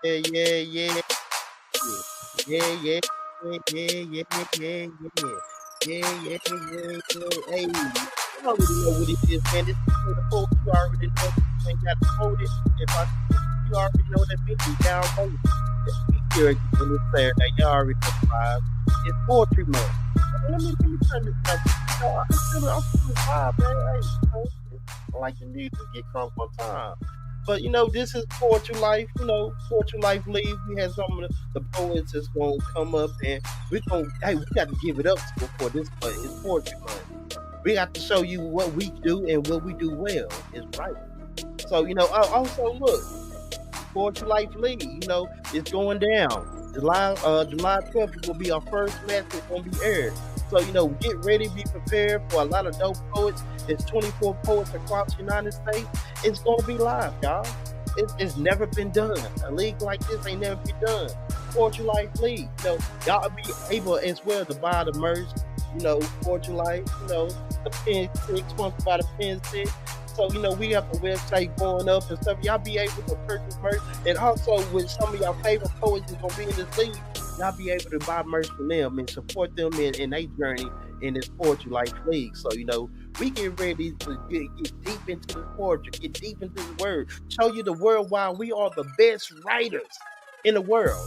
Yeah, yeah, yeah, yeah, yeah, yeah, yeah, yeah, yeah, yeah. Yeah, yeah, yeah, yeah. Hey, you already know what it is, man. This is the post. You already know. You ain't got to quote it. If I speak, you already know that means you download it. We here again this Saturday. You already know the vibe. It's poetry month. Let me turn this up. I'm feeling vibe, man. Hey, I like the music. Get crunk on time. But this is Poetry Life. Poetry Life League. We had some of the poets that's gonna come up, and we got to give it up for this month. It's Poetry Month. We got to show you what we do and what we do well. It's right. So also look, Poetry Life League. It's going down. July 12th will be our first match that's gonna be aired. So get ready, be prepared for a lot of dope poets. It's 24 poets across the United States. It's gonna be live, y'all. It's never been done. A league like this ain't never been done. Poetry Life League. Y'all will be able as well to buy the merch. Poetry Life. The pen six, sponsored by the pen six. So we have the website going up and stuff. Y'all be able to purchase merch, and also with some of your favorite poets that's gonna be in this league, y'all be able to buy merch from them and support them in their journey in this Poetry Life League. So we get ready to get deep into the poetry, get deep into the word, show you the world why we are the best writers in the world.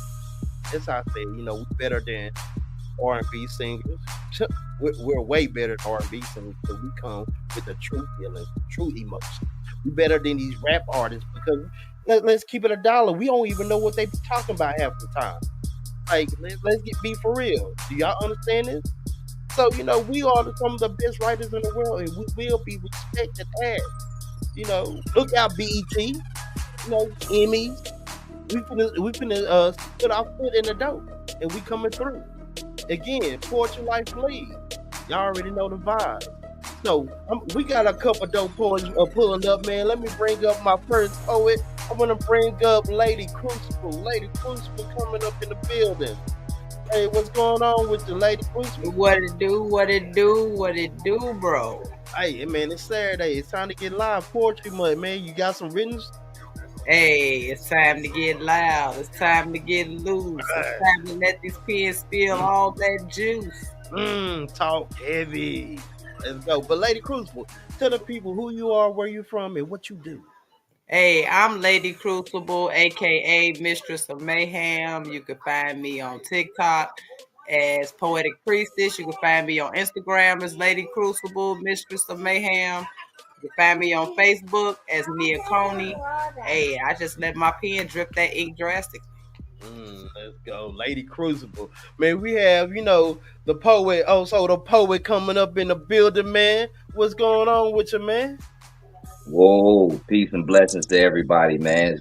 That's how I say, we better than R&B singers. We're way better than R&B singers because we come with the true feelings, true emotion. We better than these rap artists because let's keep it a dollar. We don't even know what they be talking about half the time. Like let's be for real. Do y'all understand this? So we are some of the best writers in the world, and we will be respected as. Look out BET. Emmys. We finna put our foot in the door, and we coming through. Again, Poetry Life League. Y'all already know the vibe. So we got a couple dope poets pulling up, man. Let me bring up my first poet. I'm gonna bring up Lady Crucible. Lady Crucible coming up in the building. Hey, what's going on with the Lady Crucible? What it do, what it do, what it do, bro. Hey, man, it's Saturday. It's time to get live. Poetry month, man. You got some written? Hey, it's time to get loud. It's time to get loose. It's time to let this pen spill all that juice. Talk heavy. Let's go. But Lady Crucible, tell the people who you are, where you from, and what you do. Hey, I'm Lady Crucible, aka Mistress of Mayhem. You can find me on TikTok as Poetic Priestess. You can find me on Instagram as Lady Crucible, Mistress of Mayhem. You can find me on Facebook as Nia Coney. Hey, I just let my pen drip that ink drastically. Let's go, Lady Crucible. Man, we have, the poet. Oh, so the poet coming up in the building, man. What's going on with you, man? Whoa, peace and blessings to everybody, man.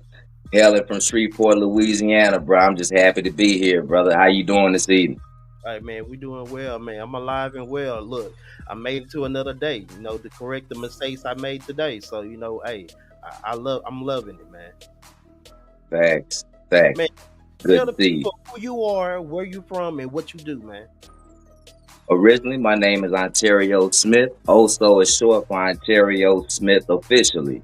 Hailing from Shreveport, Louisiana, bro. I'm just happy to be here, brother. How you doing this evening? All right, man, we doing well, man. I'm alive and well. Look, I made it to another day, to correct the mistakes I made today. So, hey, I'm loving it, man. Facts, facts. Man, Good tell to the see you. people who you are, where you from, and what you do, man. Originally, my name is Ontario Smith. Also, is short for Ontario Smith officially.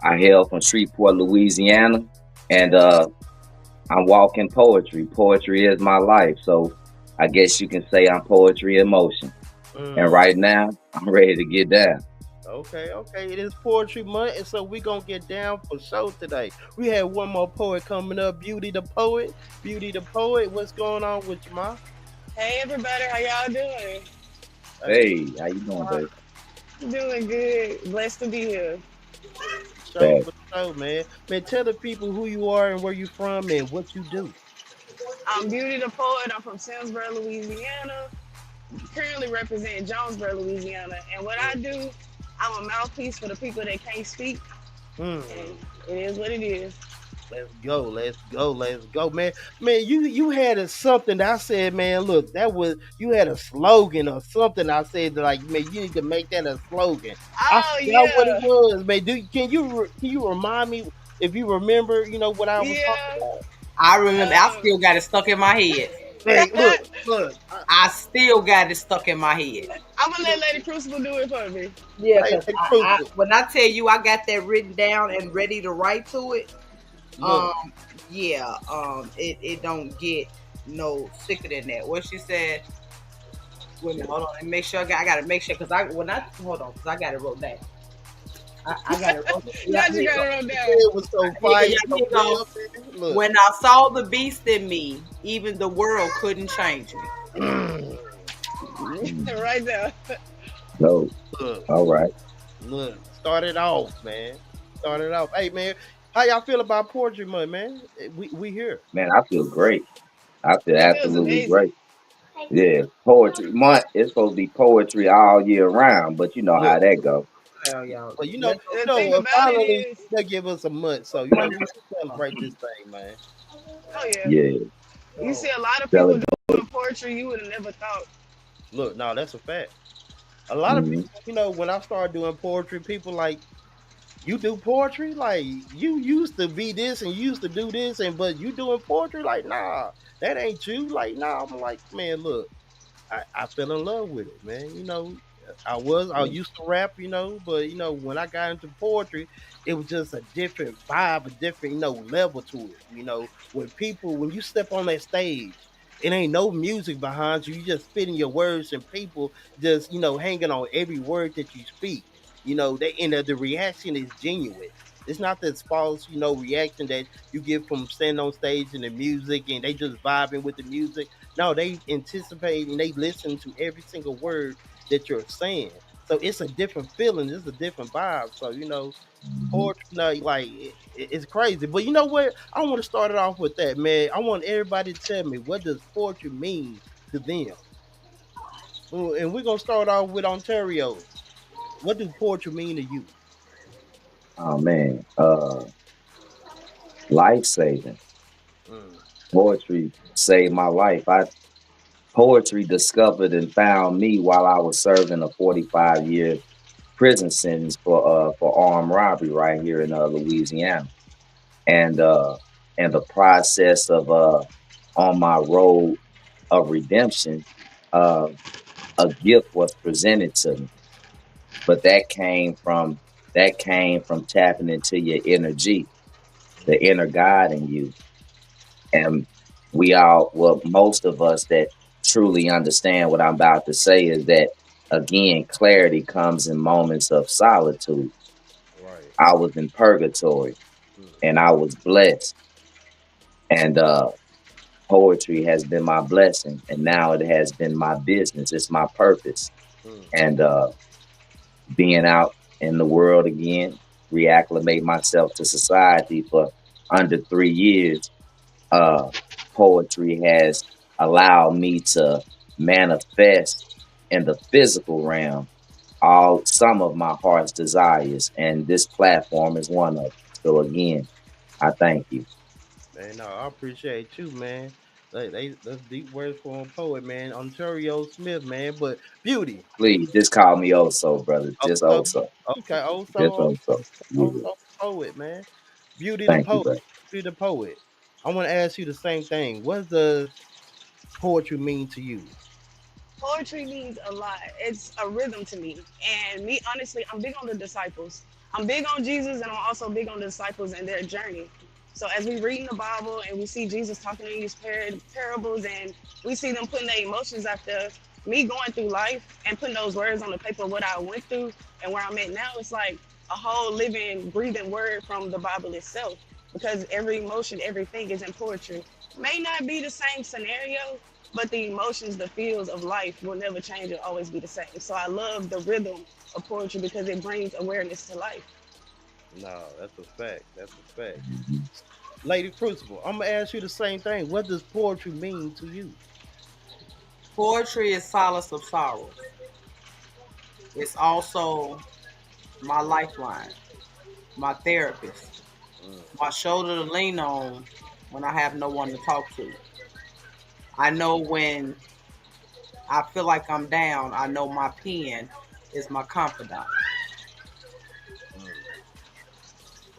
I hail from Shreveport, Louisiana, and I'm walking poetry. Poetry is my life, so I guess you can say I'm poetry in motion. And right now, I'm ready to get down. Okay, okay. It is Poetry Month, and so we gonna get down for show today. We have one more poet coming up, Beauty the Poet. Beauty the Poet, what's going on with you, ma? Hey everybody, how y'all doing? Hey, how you doing, baby? Doing good. Blessed to be here. Show for show, man. Man, tell the people who you are and where you from and what you do. I'm Beauty the Poet. I'm from Simsboro, Louisiana. Currently represent Jonesboro, Louisiana. And what I do, I'm a mouthpiece for the people that can't speak. Mm. And it is what it is. Let's go, let's go, let's go, man. Man, you had something that I said, man. Look, that was you had a slogan or something. I said that, like, man, you need to make that a slogan. I Oh forgot what it yeah, was, man. Can you remind me if you remember? What I was talking yeah. about. I remember, I Um, still got it stuck in my head. Hey, look. I still got it stuck in my head. I'm gonna let Lady Crucible do it for me. Yeah, Hey, because hey, Crucible. when I tell you I got that written down and ready to write to it, Look, Yeah, it don't get no sicker than that. What she said. Wait a minute, hold on, and make sure I gotta make sure because I when I hold on because I got it wrote down. I got it wrote down. Yeah, Not here you you got go. it wrote down. it was so fire, Yeah, so here you go. real, man. Look, When I saw the beast in me, even the world couldn't change me. Mm. Right there. No. look, All right, look. Started off, man. Started off. Hey, man, how y'all feel about Poetry Month, man? We here. man. I feel great. I feel It feels absolutely amazing. great. Yeah, poetry month. It's supposed to be poetry all year round, but you know Look, how that go. Hell, y'all. but Let's go. The thing about it finally is, they give us a month, so When we should celebrate this thing, man. oh yeah, Yeah, you So see a lot of people celebrate. doing poetry you would have never thought. look, no, that's a fact. A lot of Mm-hmm. people, when I started doing poetry, people like, you do poetry? Like, you used to be this and you used to do this, and but you doing poetry? Like, nah, that ain't you. Like, nah, I'm like, man, look, I fell in love with it, man. I used to rap, but when I got into poetry, it was just a different vibe, a different, level to it. When you step on that stage, it ain't no music behind you. You just spitting your words and people just, hanging on every word that you speak. The reaction is genuine. It's not this false, reaction that you get from standing on stage and the music and they just vibing with the music. No, they anticipate and they listen to every single word that you're saying. So it's a different feeling. It's a different vibe. So Mm-hmm. poetry, like it's crazy. But you know what? I want to start it off with that, man. I want everybody to tell me, what does poetry mean to them? Ooh, and we're gonna start off with Ontario. What do poetry mean to you? Oh man, life saving. Mm, Poetry saved my life. I Poetry discovered and found me while I was serving a 45-year prison sentence for armed robbery right here in Louisiana, and the process of on my road of redemption, uh, a gift was presented to me, but that came from tapping into your energy, the inner God in you. And most of us that truly understand what I'm about to say is that, again, clarity comes in moments of solitude. right. I was in purgatory Mm, and I was blessed. And poetry has been my blessing. And now it has been my business. It's my purpose. mm, And being out in the world again, reacclimate myself to society for under 3 years, uh, poetry has allowed me to manifest in the physical realm some of my heart's desires, and this platform is one of them. So again, I thank you. man, no, I appreciate you, man. That's deep words for a poet, man. Ontario Smith, man. But beauty. Please, just call me Oso, brother. Oh, Just so Oso. okay. Just Oso. Yeah. Poet, man. Beauty the Thank you, poet. brother. Beauty the poet. I want to ask you the same thing. What does poetry mean to you? Poetry means a lot. It's a rhythm to me. And me, honestly, I'm big on the disciples. I'm big on Jesus, and I'm also big on the disciples and their journey. So as we read in the Bible and we see Jesus talking in these parables, and we see them putting their emotions out there, me going through life and putting those words on the paper, what I went through and where I'm at now, it's like a whole living, breathing word from the Bible itself. Because every emotion, everything is in poetry. May not be the same scenario, but the emotions, the feels of life will never change and always be the same. So I love the rhythm of poetry because it brings awareness to life. No, that's a fact. That's a fact. Mhm. Lady Crucible, I'm gonna ask you the same thing. What does poetry mean to you? Poetry is solace of sorrows. It's also my lifeline, my therapist, Mm, my shoulder to lean on when I have no one to talk to. I know when I feel like I'm down, I know my pen is my confidant. mm,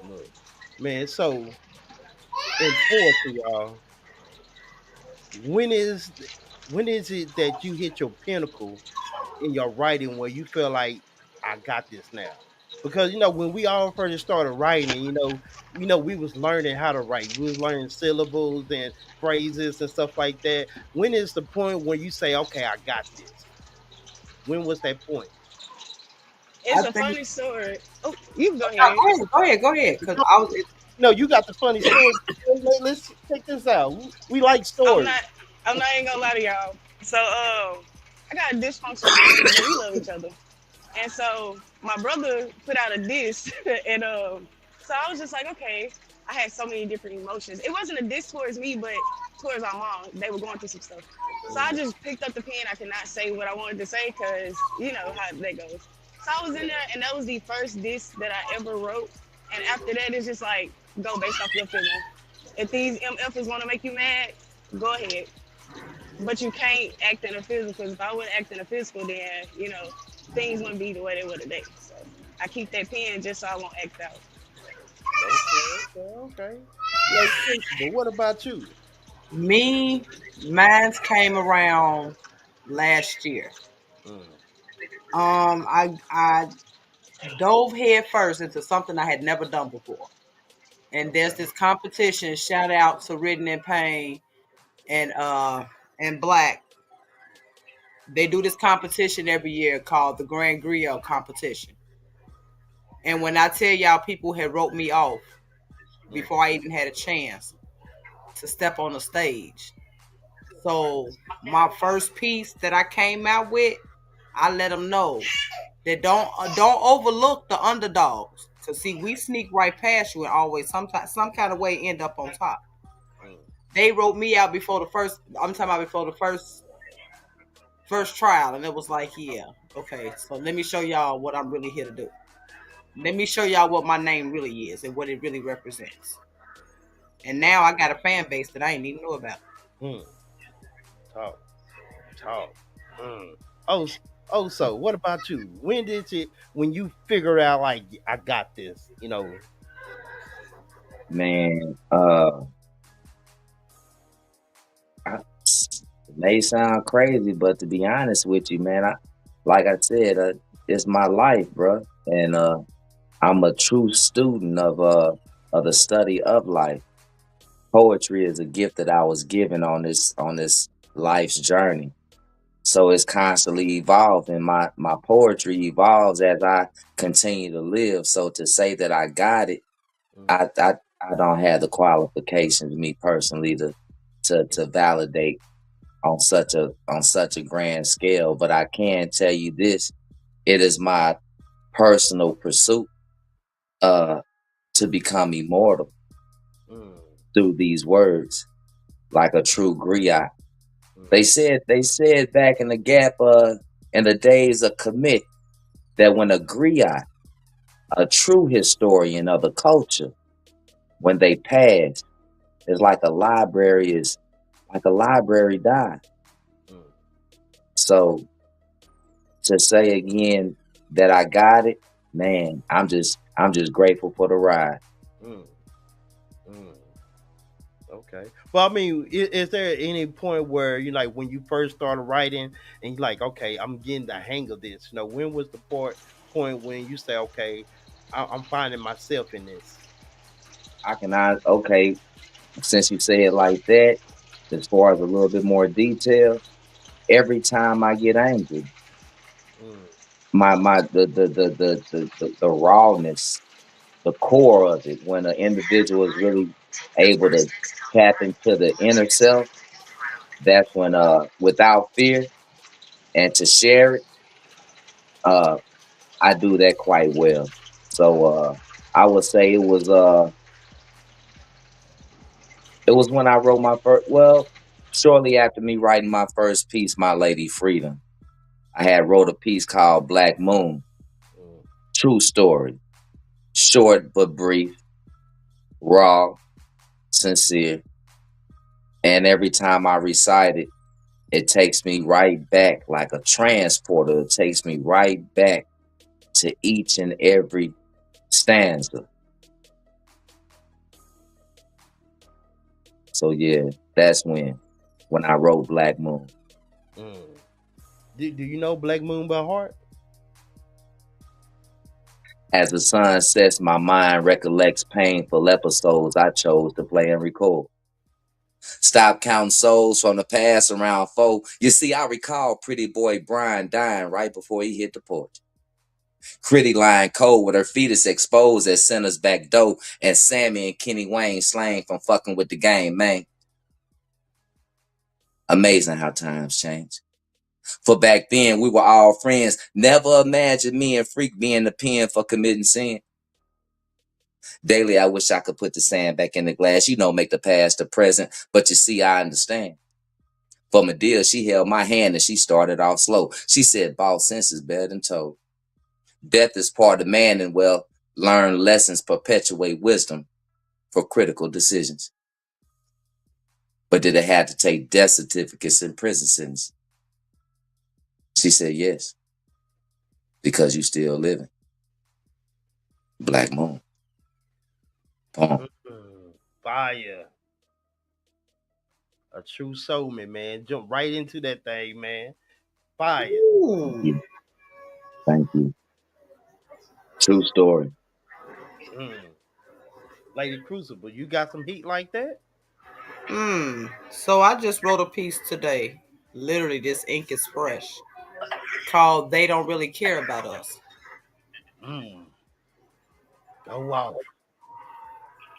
look, man. So in poetry, y'all, when is when is it that you hit your pinnacle in your writing where you feel like, I got this now? because when we all first started writing, we was learning how to write. We was learning syllables and phrases and stuff like that. When is the point where you say, "Okay, I got this"? When was that point? I It's a think. funny story. Oh, you go No, ahead. go ahead, because I was. You got the funny story. Let's check this out. We like I'm stories. not. I'm not even gonna lie to y'all. So, I got a dysfunctional family, but we love each other. And so my brother put out a diss, and so I was just like, okay. I had so many different emotions. It wasn't a diss towards me, but towards my mom. They were going through some stuff. So I Mm, just picked up the pen. I could not say what I wanted to say because you know how that goes. So I was in yeah. there, and that was the first diss that I ever wrote. And after that, it's just like go based off your feeling. If these MFs want to make you mad, go ahead. But you can't act in a physical because if I would act in a physical, then things wouldn't be the way they were today. So I keep that pen just so I won't act out. Okay. Like, but what about you? Me, mine's came around last year. Mm, I dove head first into something I had never done before. And there's okay. this competition. Shout out to Written in Pain and Black. They do this competition every year called the Grand Griot competition. And when I tell y'all, people had wrote me off Mm, before I even had a chance to step on the stage. So my first piece that I came out with, I let them know that don't overlook the underdogs. Cause see, we sneak right past you and always sometimes some kind of way end up on top. mm, They wrote me out before the first. I'm talking about before the first trial, and it was like, yeah, okay. So let me show y'all what I'm really here to do. Let me show y'all what my name really is and what it really represents. And now I got a fan base that I ain't even know about. mm. Talk, talk. Mm. Oh, so what about you? When you figure out like I got this? Man, it may sound crazy, but to be honest with you, man, like I said, it's my life, bro, and I'm a true student of the study of life. Poetry is a gift that I was given on this life's journey. So it's constantly evolving. My poetry evolves as I continue to live. So to say that I got it, Mm, I don't have the qualifications, me personally, to mm, validate on such a grand scale. But I can tell you this: it is my personal pursuit uh to become immortal mm, through these words, like a true griot. They mm, said they said back in the gap in the days of commit that when a griot, a true historian of the culture, when they pass, it's like a library died. mm, So to say again that I got it, man, I'm just grateful for the ride. mm, mm. Okay. Well, I mean, is there any point where like when you first started writing and you're like, okay, I'm getting the hang of this? When was the point when you say, okay, I'm finding myself in this? Okay, since you say it like that, as far as a little bit more detail, every time I get angry, Mm, my the rawness, the core of it, when an individual is really able to tap into the inner self, that's when without fear and to share it, uh I do that quite well. So I would say it was when I wrote my first, well, shortly after me writing my first piece, My Lady Freedom. I had wrote a piece called Black Moon. mm, True story. Short but brief, raw, sincere. And every time I recite it, it takes me right back like a transporter. It takes me right back to each and every stanza. So yeah, that's when I wrote Black Moon. mm. Do you know Black Moon by heart? As the sun sets, my mind recollects painful episodes I chose to play and record. Stop counting souls from the past around four. You see, I recall pretty boy Brian dying right before he hit the porch. Critty lying cold with her fetus exposed at center's back door, and Sammy and Kenny Wayne slain from fucking with the game, man. Amazing how times change. For back then, we were all friends. Never imagined me and Freak being the pen for committing sin. Daily, I wish I could put the sand back in the glass, make the past the present. But you see, I understand. For Medea, she held my hand and she started off slow. She said, bought sense is better than told. Death is part of man, and well, learned lessons perpetuate wisdom for critical decisions. But did it have to take death certificates and prison sentence? She said, yes, because you still living. Black Moon. Poem. Fire. A true soulman, man. Jump right into that thing, man. Fire. Thank you. Thank you. True story. Mm. Lady Crucible, you got some heat like that? So I just wrote a piece today. Literally, this ink is fresh. Called "They Don't Really Care About Us." Go off.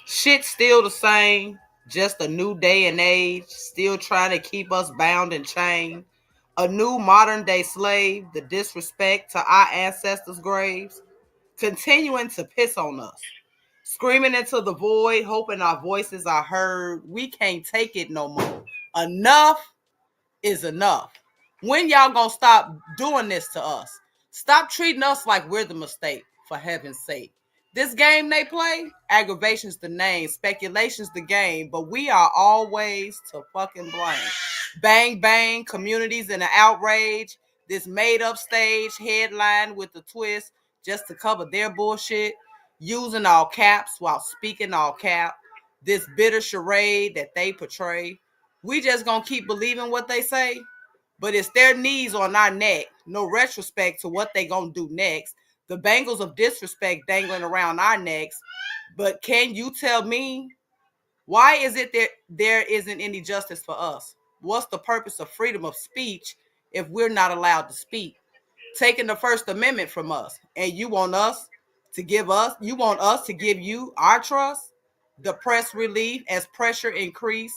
Shit's still the same, just a new day and age, still trying to keep us bound and chained. A new modern day slave, the disrespect to our ancestors' graves, continuing to piss on us, screaming into the void, hoping our voices are heard. We can't take it no more. Enough is enough. When y'all gonna stop doing this to us? Stop treating us like we're the mistake, for heaven's sake. This game they play, aggravation's the name, speculation's the game, but we are always to fucking blame. Bang, bang, communities in an outrage. This made up stage headline with a twist just to cover their bullshit, using all caps while speaking all cap. This bitter charade that they portray. We just gonna keep believing what they say, but it's their knees on our neck. No retrospect to what they gonna do next. The bangles of disrespect dangling around our necks. But can you tell me why is it that there isn't any justice for us? What's the purpose of freedom of speech if we're not allowed to speak? Taking the First Amendment from us, and you want us to give you our trust, the press relief as pressure increase,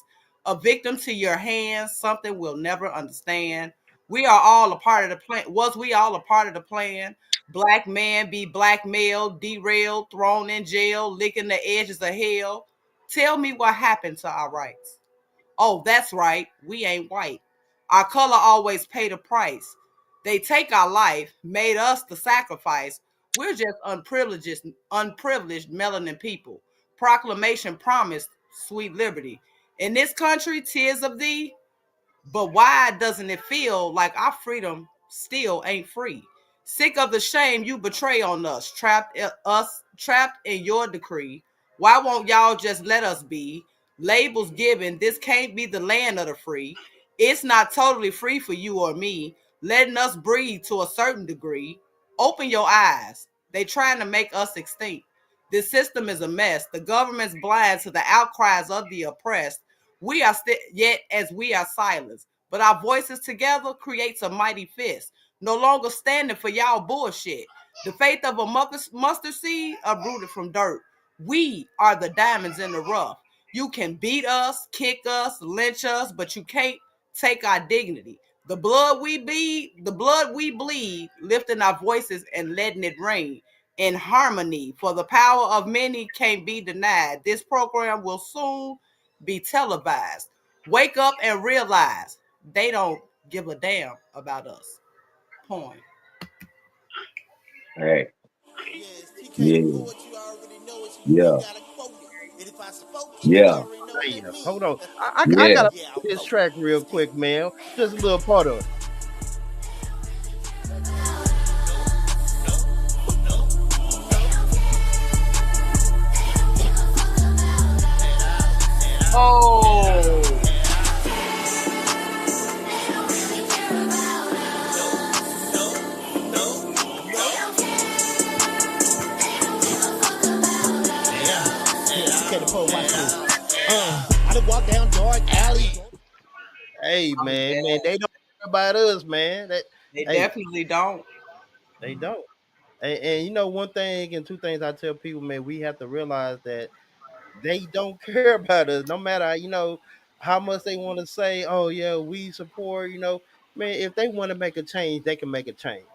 a victim to your hands, something we'll never understand. We are all a part of the plan. Was we all a part of the plan? Black man be blackmailed, derailed, thrown in jail, licking the edges of hell. Tell me what happened to our rights. Oh, that's right. We ain't white. Our color always paid a price. They take our life, made us the sacrifice. We're just unprivileged melanin people. Proclamation promised sweet liberty. In this country, tears of thee, but why doesn't it feel like our freedom still ain't free? Sick of the shame you betray on us, trapped in your decree. Why won't y'all just let us be? Labels given, this can't be the land of the free. It's not totally free for you or me, letting us breathe to a certain degree. Open your eyes. They trying to make us extinct. This system is a mess. The government's blind to the outcries of the oppressed. We are yet as we are silenced, but our voices together creates a mighty fist. No longer standing for y'all bullshit. The faith of a mustard seed uprooted from dirt. We are the diamonds in the rough. You can beat us, kick us, lynch us, but you can't take our dignity. The blood we bleed, lifting our voices and letting it rain in harmony. For the power of many can't be denied. This program will soon be televised. Wake up and realize they don't give a damn about us. Point. Hey. Yeah, it's TK the Yeah. poet. You already know it, so you ain't Yeah. gotta quote it. And if I spoke it, you Yeah. already know what it means. Hold on. I Yeah. gotta Yeah, play this track real quick, man. Just a little part of it. Oh. watch this. I done walk down dark alleys. Hey I'm man, dead. they don't care about us, man. They Hey, definitely don't. they don't. And you know, one thing and two things I tell people, man, we have to realize that they don't care about us, no matter how much they want to say, oh yeah, we support. Man, if they want to make a change, they can make a change.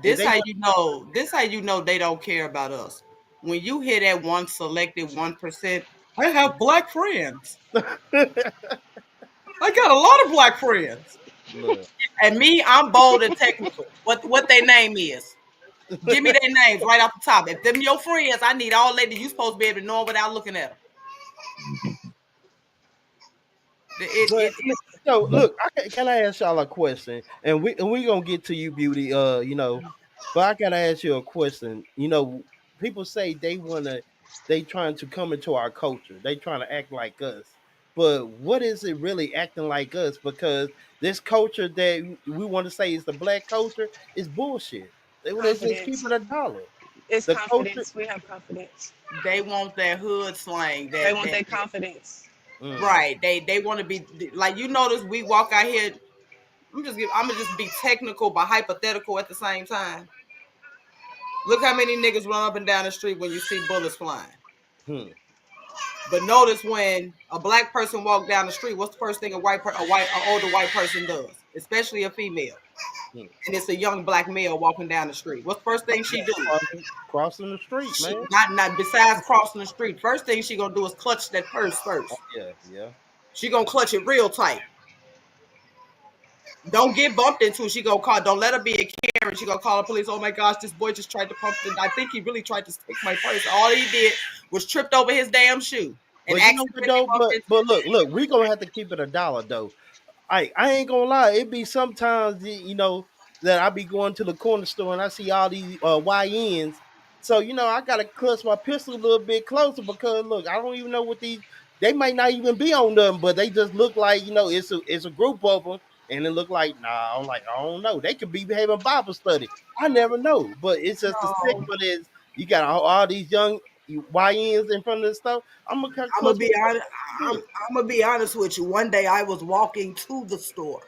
If This they how want, you know. This how you know they don't care about us. When you hear that one selected 1%, I have black friends. I got a lot of black friends. look, And me, I'm bold and technical. What their name is? Give me their names right off the top. If them your friends, I need all ladies. You supposed to be able to know them without looking at them. It, but it, I mean, look, can I ask y'all a question? And we gonna get to you, beauty. But I gotta ask you a question. People say they trying to come into our culture. They trying to act like us. But what is it really acting like us? Because this culture that we want to say is the black culture is bullshit. Let's just keep Confidence. it a dollar. It's The culture. confidence. We have confidence. they want that hood slang. They That want that, that that confidence. Mm, right. They want to be like you notice. We walk out here. I'm gonna just be technical but hypothetical at the same time. Look how many niggas run up and down the street when you see bullets flying. hmm, But notice when a black person walk down the street, what's the first thing an older white person does, especially a female, hmm. and it's a young black male walking down the street. What's the first thing she do? Crossing the street, She man. not besides crossing the street. First thing she gonna do is clutch that purse first. Oh yeah, yeah. She gonna clutch it real tight. Don't get bumped into. She gonna call. Don't let her be a Karen. She gonna call the police. Oh my gosh, this boy just tried to pump the. I think he really tried to take my purse. All he did was tripped over his damn shoe and But you know what accidentally though? bumped But into. but look, we gonna have to keep it a dollar though. I ain't gonna lie. It be sometimes that I be going to the corner store and I see all these YNs. So I gotta clutch my pistol a little bit closer because look, I don't even know what these. They might not even be on them, but they just look like it's a group of them, and it look like nah. I'm like I don't know. They could be having Bible study. I never know, but it's just the No, stigma is you got all these young YNs in front of the stuff. I'm gonna I'm gonna clutch my be honest. I'm, good. I'm gonna be honest with you. One day I was walking to the store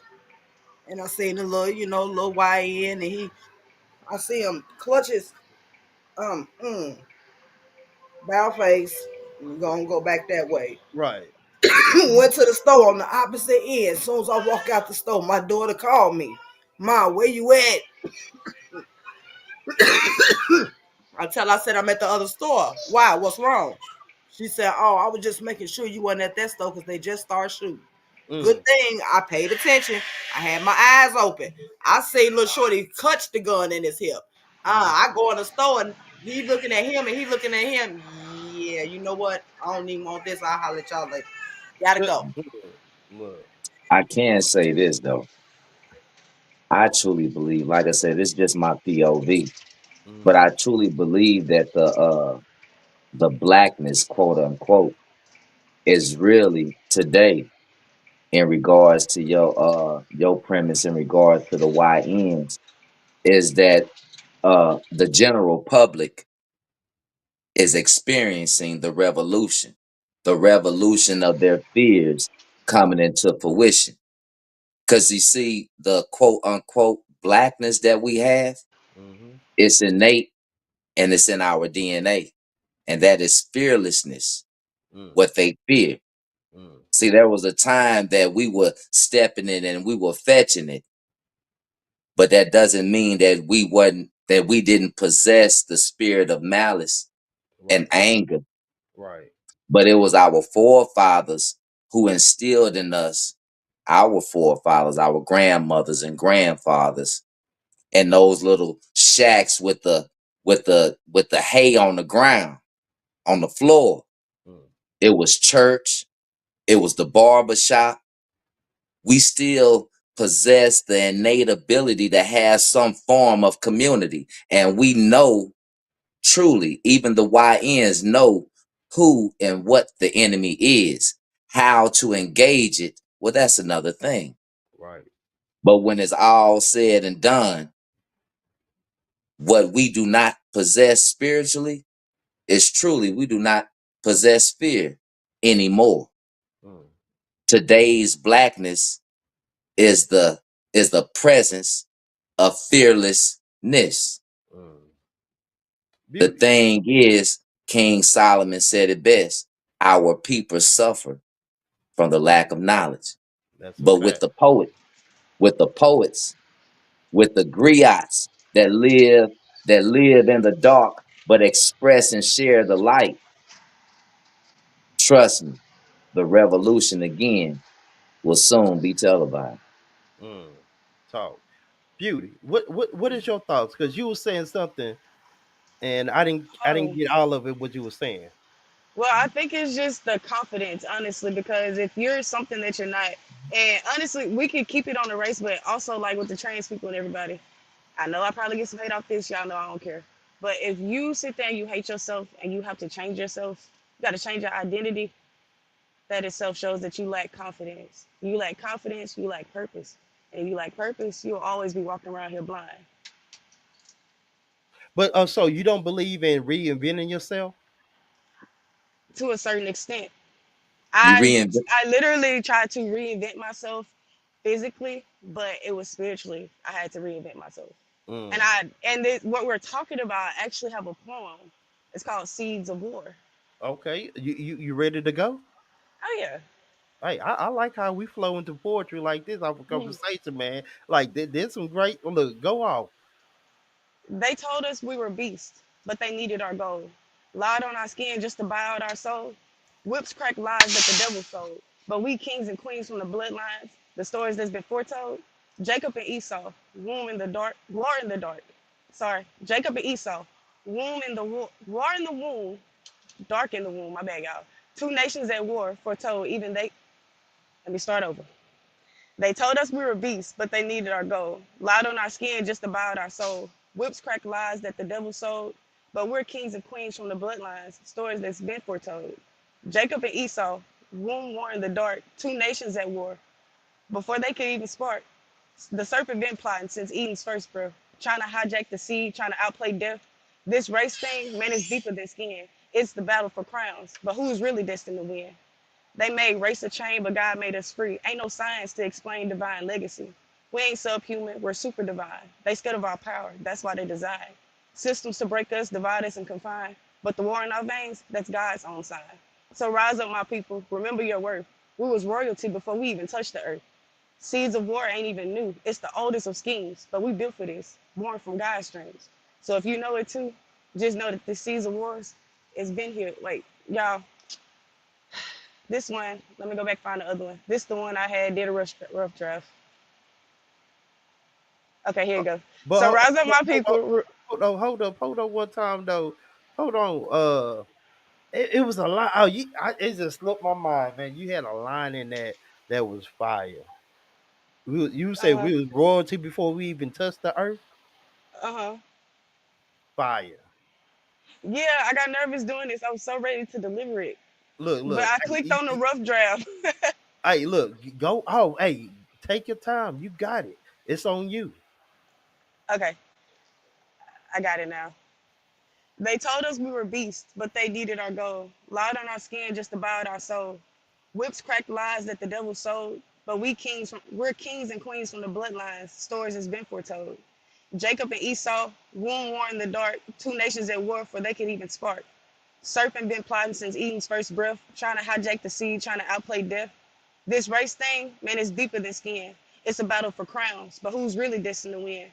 and I seen a little, little YN, and I see him clutches, bow face. We're gonna go back that way. Right. Went to the store on the opposite end. As soon as I walk out the store, my daughter called me. Ma, where you at? I said I'm at the other store. Why? What's wrong? She said, oh, I was just making sure you wasn't at that store because they just started shooting. Good Mm, thing I paid attention. I had my eyes open. I see little shorty clutch the gun in his hip. mm. I go in the store and he looking at him and he looking at him. Yeah, you know what? I don't even want this. I'll holler at y'all later. Gotta go. Look. I can say this though. I truly believe, like I said, it's just my POV, but Mm-hmm. I truly believe that the blackness, quote unquote, is really today in regards to your premise in regards to the YNs is that the general public is experiencing the revolution of their fears coming into fruition. Because you see, the quote unquote blackness that we have, Mm-hmm. it's innate and it's in our DNA. And that is fearlessness, Mm, what they fear. mm. See, there was a time that we were stepping in and we were fetching it, but that doesn't mean that we didn't possess the spirit of malice and Right. anger. Right. But it was our forefathers who instilled in us, our forefathers, our grandmothers and grandfathers, in those little shacks with the hay on the ground, on the floor. Mm, It was church, it was the barber shop. We still possess the innate ability to have some form of community. And we know truly, even the YNs know who and what the enemy is, how to engage it. Well, that's another thing. right. But when it's all said and done, what we do not possess spiritually is truly we do not possess fear. anymore. Mm, Today's blackness is the presence of fearlessness. mm. The Beauty. thing is, King Solomon said it best. Our people suffer from the lack of knowledge. That's a But fact. with the poets, with the griots that live in the dark but express and share the light, trust me, the revolution again will soon be televised. Mm. Talk. Beauty. What is your thoughts? Because you were saying something, and I didn't Oh, get all of it. What you were saying. well, I think it's just the confidence, honestly, because if you're something that you're not, and honestly, we could keep it on the race, but also like with the trans people and everybody. I know I probably get some hate off this. Y'all know I don't care. But if you sit there and you hate yourself and you have to change yourself, you got to change your identity. That itself shows that you lack confidence. You lack confidence. You lack purpose. And if you lack purpose, you'll always be walking around here blind But so you don't believe in reinventing yourself? to a certain extent. You I reinvent. I literally tried to reinvent myself physically, but it was spiritually. I had to reinvent myself. And Mm. what we're talking about, I actually have a poem. It's called Seeds of War. Okay. You ready to go? Oh yeah. Hey, I like how we flow into poetry like this off a Mhm. conversation, man. Like there's some great look. Go off. They told us we were beasts, but they needed our gold. Lied on our skin just to buy out our soul. Whips crack lies that the devil sold. But we kings and queens from the bloodlines, the stories that's been foretold. Jacob and Esau, womb in the dark, war in the dark. Sorry, Jacob and Esau, womb in the war in the womb, dark in the womb. My bad, y'all. Two nations at war, foretold. Even they. Let me start over. They told us we were beasts, but they needed our gold. Lied on our skin just to buy out our soul. Whips crack lies that the devil sold, but we're kings and queens from the bloodlines, stories that's been foretold. Jacob and Esau, womb war in the dark, two nations at war. Before they could even spark, the serpent been plotting since Eden's first breath, trying to hijack the seed, trying to outplay death. This race thing, man, is deeper than skin. It's the battle for crowns, but who's really destined to win? They made race a chain, but God made us free. Ain't no science to explain divine legacy. We ain't subhuman, we're super divine. They scared of our power, that's why they design. Systems to break us, divide us, and confine. But the war in our veins, that's God's own sign. So rise up, my people, remember your worth. We was royalty before we even touched the earth. Seeds of war ain't even new. It's the oldest of schemes, but we built for this, born from God's strings. So if you know it too, just know that this seeds of wars, it's been here. Wait, y'all, this one, let me go back and find the other one. This the one I had did a rough draft. Okay, here you go. But So rise up, my people. hold on one time though. Hold on. It was a line. Oh, it just slipped my mind, man. You had a line in that was fire. You Uh said huh. we was royalty before we even touched the earth. Uh huh. Fire. Yeah, I got nervous doing this. I was so ready to deliver it, but Look. I clicked on the rough draft. Hey, look. Go. Oh, hey, take your time. You got it. It's on you. Okay, I got it now. They told us we were beasts, but they needed our gold. Lied on our skin just to buy out our soul. Whips cracked lies that the devil sold, but we're kings and queens from the bloodlines. Stories has been foretold. Jacob and Esau, womb war in the dark, two nations at war before they could even spark. Serpent been plotting since Eden's first breath, trying to hijack the seed, trying to outplay death. This race thing, man, is deeper than skin. It's a battle for crowns, but who's really destined to win?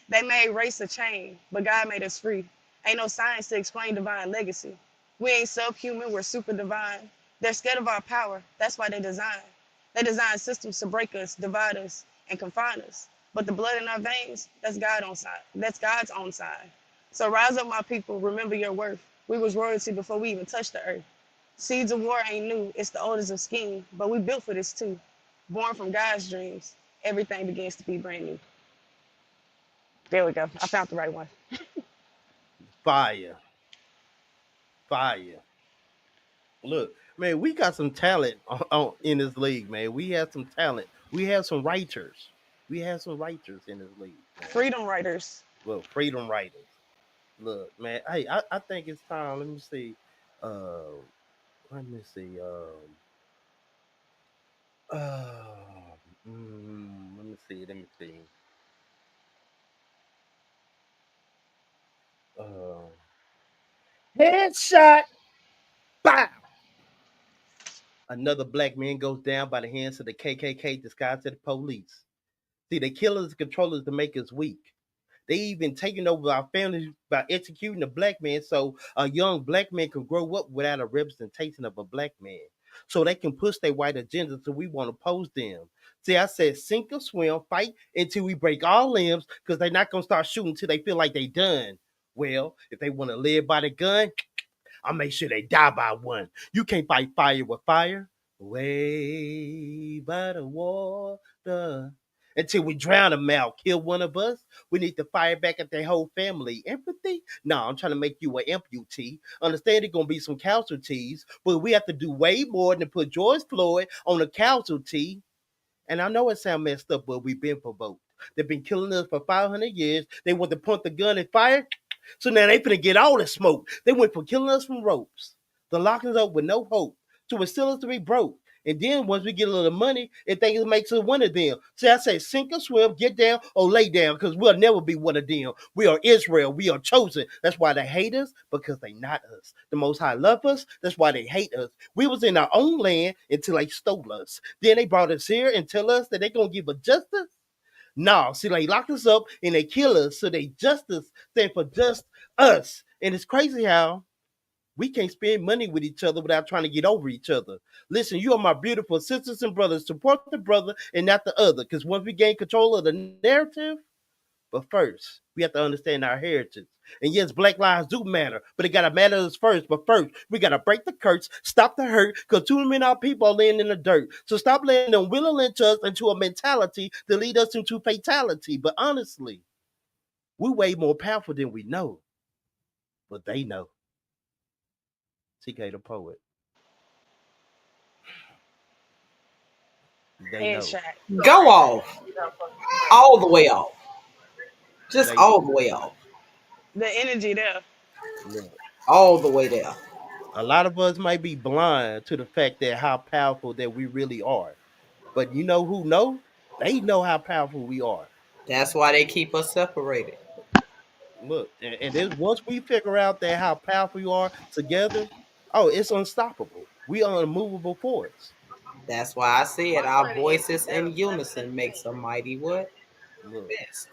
They made race a chain, but God made us free. Ain't no science to explain divine legacy. We ain't subhuman, we're super divine. They're scared of our power. That's why they design. They design systems to break us, divide us, and confine us. But the blood in our veins, that's God's own sign. That's God's own sign. So rise up, my people. Remember your worth. We was royalty before we even touched the earth. Seeds of war ain't new. It's the oldest of scheme. But we built for this too. Born from God's dreams, everything begins to be brand new. There we go. I found the right one. Fire. Fire. Look, man, we got some talent in this league, man. We have some talent. We have some writers. We have some writers in this league, man. Freedom writers. Well, freedom writers. Look, man. Hey, I think it's time. Let me see. Uh, let me see. Let me see. Let me see. Uh, Headshot. Bow. Another black man goes down by the hands of the KKK disguised as the police. See, they kill us, control us to make us weak. They even taking over our families by executing a black man so a young black man can grow up without a representation of a black man. So they can push their white agenda so we want to oppose them. See, I said sink or swim, fight until we break all limbs because they're not going to start shooting until they feel like they done. Well, if they want to live by the gun, I'll make sure they die by one. You can't fight fire with fire. Way by the water. Until we drown them out, kill one of us, we need to fire back at their whole family. Empathy? No, I'm trying to make you an amputee. Understand there's gonna be some casualties, but we have to do way more than put George Floyd on a casualty. And I know it sounds messed up, but we've been provoked. They've been killing us for 500 years. They want to point the gun and fire. So now they finna get all the smoke. They went from killing us from ropes, to locking us up with no hope, to still us to be broke. And then once we get a little money, it thinks it makes us one of them. See, I say sink or swim, get down or lay down, because we'll never be one of them. We are Israel. We are chosen. That's why they hate us, because they not us. The Most High love us. That's why they hate us. We was in our own land until they stole us. Then they brought us here and tell us that they gonna give us justice. No, see, they lock us up and they kill us. So they justice stand for just us. And it's crazy how we can't spend money with each other without trying to get over each other. Listen, you are my beautiful sisters and brothers. Support the brother and not the other. Because once we gain control of the narrative, but first, we have to understand our heritage. And yes, black lives do matter, but it gotta matter us first. But first, we gotta break the curse, stop the hurt, because too many of our people are laying in the dirt. So stop letting them will lynch us into a mentality to lead us into fatality. But honestly, we're way more powerful than we know, but they know. TK the poet, they know. Headshot. Go off. All the way off. Just They all the way off. The energy there. look. All the way there. A lot of us might be blind to the fact that how powerful that we really are. But you know who know? They know how powerful we are. That's why they keep us separated. Look, and then once we figure out that how powerful you are together, oh, it's unstoppable. We are an immovable force. That's why I said our voices in unison makes a mighty what? Look, Best.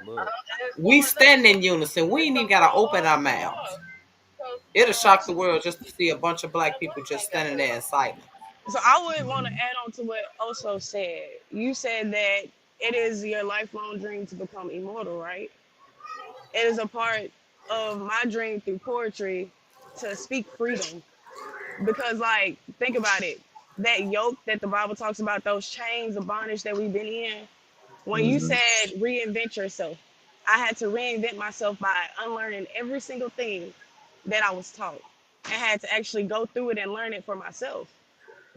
look. We stand in unison. We ain't even gotta open our mouths. It'll shock the world just to see a bunch of black people just standing there in silence. So I would want to add on to what Oso said. You said that it is your lifelong dream to become immortal, right? It is a part of my dream through poetry to speak freedom. Because, like, think about it. That yoke that the Bible talks about, those chains of bondage that we've been in, when you Mm-hmm. said reinvent yourself, I had to reinvent myself by unlearning every single thing that I was taught. I had to actually go through it and learn it for myself.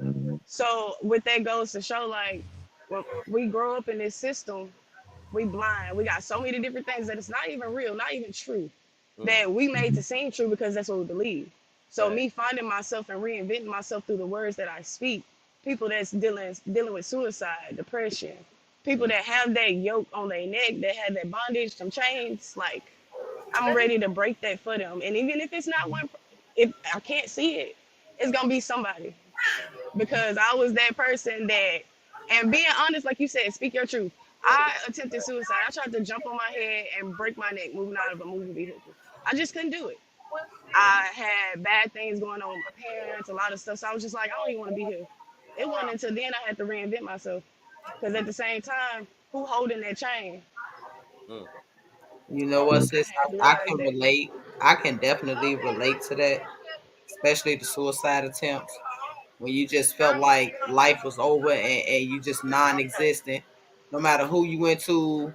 Mm-hmm. So with that goes to show, like, when we grow up in this system, we blind. We got so many different things that it's not even real, not even true, Mm, that we made to seem true because that's what we believe. So fact. me finding myself and reinventing myself through the words that I speak, people that's dealing with suicide, depression, people Mm, that have that yoke on their neck, that have that bondage, some chains, like I'm ready to break that for them. And even if it's not one, if I can't see it, it's gonna be somebody because I was that person that, and being honest, like you said, speak your truth. I attempted suicide. I tried to jump on my head and break my neck moving out of a moving vehicle. I just couldn't do it. I had bad things going on with my parents, a lot of stuff. So I was just like, I don't even want to be here. It wasn't until then I had to reinvent myself. Because at the same time, who holding that chain? mm, You know what, sis? I had to I realize can that. relate. I can definitely relate to that, especially the suicide attempts when you just felt like life was over and you just non-existent, no matter who you went to,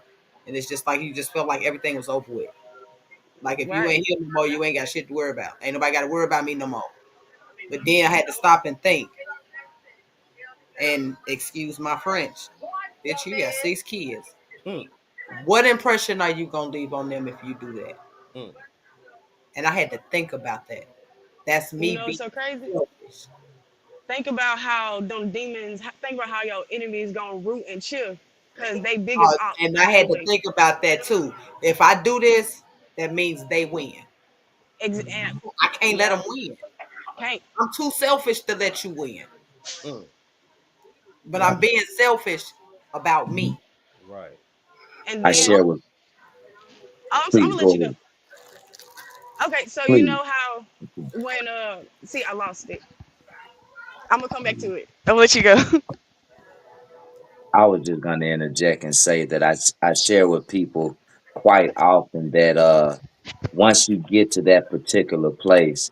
and it's just like you just felt like everything was over with. Like if you Right. ain't here no more, you ain't got shit to worry about. Ain't nobody got to worry about me no more. But then I had to stop and think, and excuse my French, bitch, you got 6 kids. mm, What impression are you gonna leave on them if you do that? mm, And I had to think about that. That's You me know, it's being so crazy. selfish. Think about how them demons. Think about how your enemies gonna root and cheer, cause they biggest Uh, ops and I had to anyway. think about that too. If I do this, that means they win. And, I can't let yeah, them win. can't. I'm too selfish to let you win. Mm, But I'm being selfish about me. right. And I then share with, I'm please gonna let go you go. ahead. Okay, so you Please. know how when see I lost it. I'm gonna come back to it. I'm gonna let you go. I was just going to interject and say that I share with people quite often that once you get to that particular place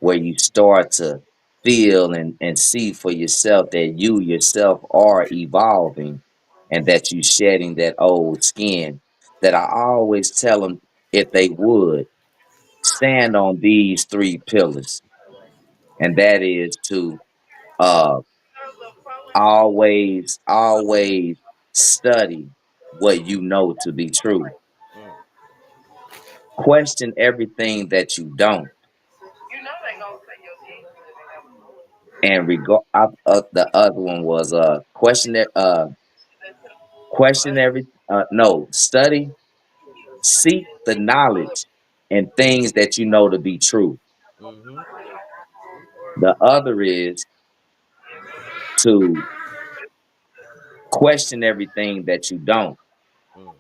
where you start to feel and see for yourself that you yourself are evolving and that you shedding that old skin, that I always tell them if they would stand on these three pillars, and that is to uh always study what you know to be true. Mm, Question everything that you don't, and the other one was question every no study, seek the knowledge and things that you know to be true. mm-hmm. The other is to question everything that you don't. Mm,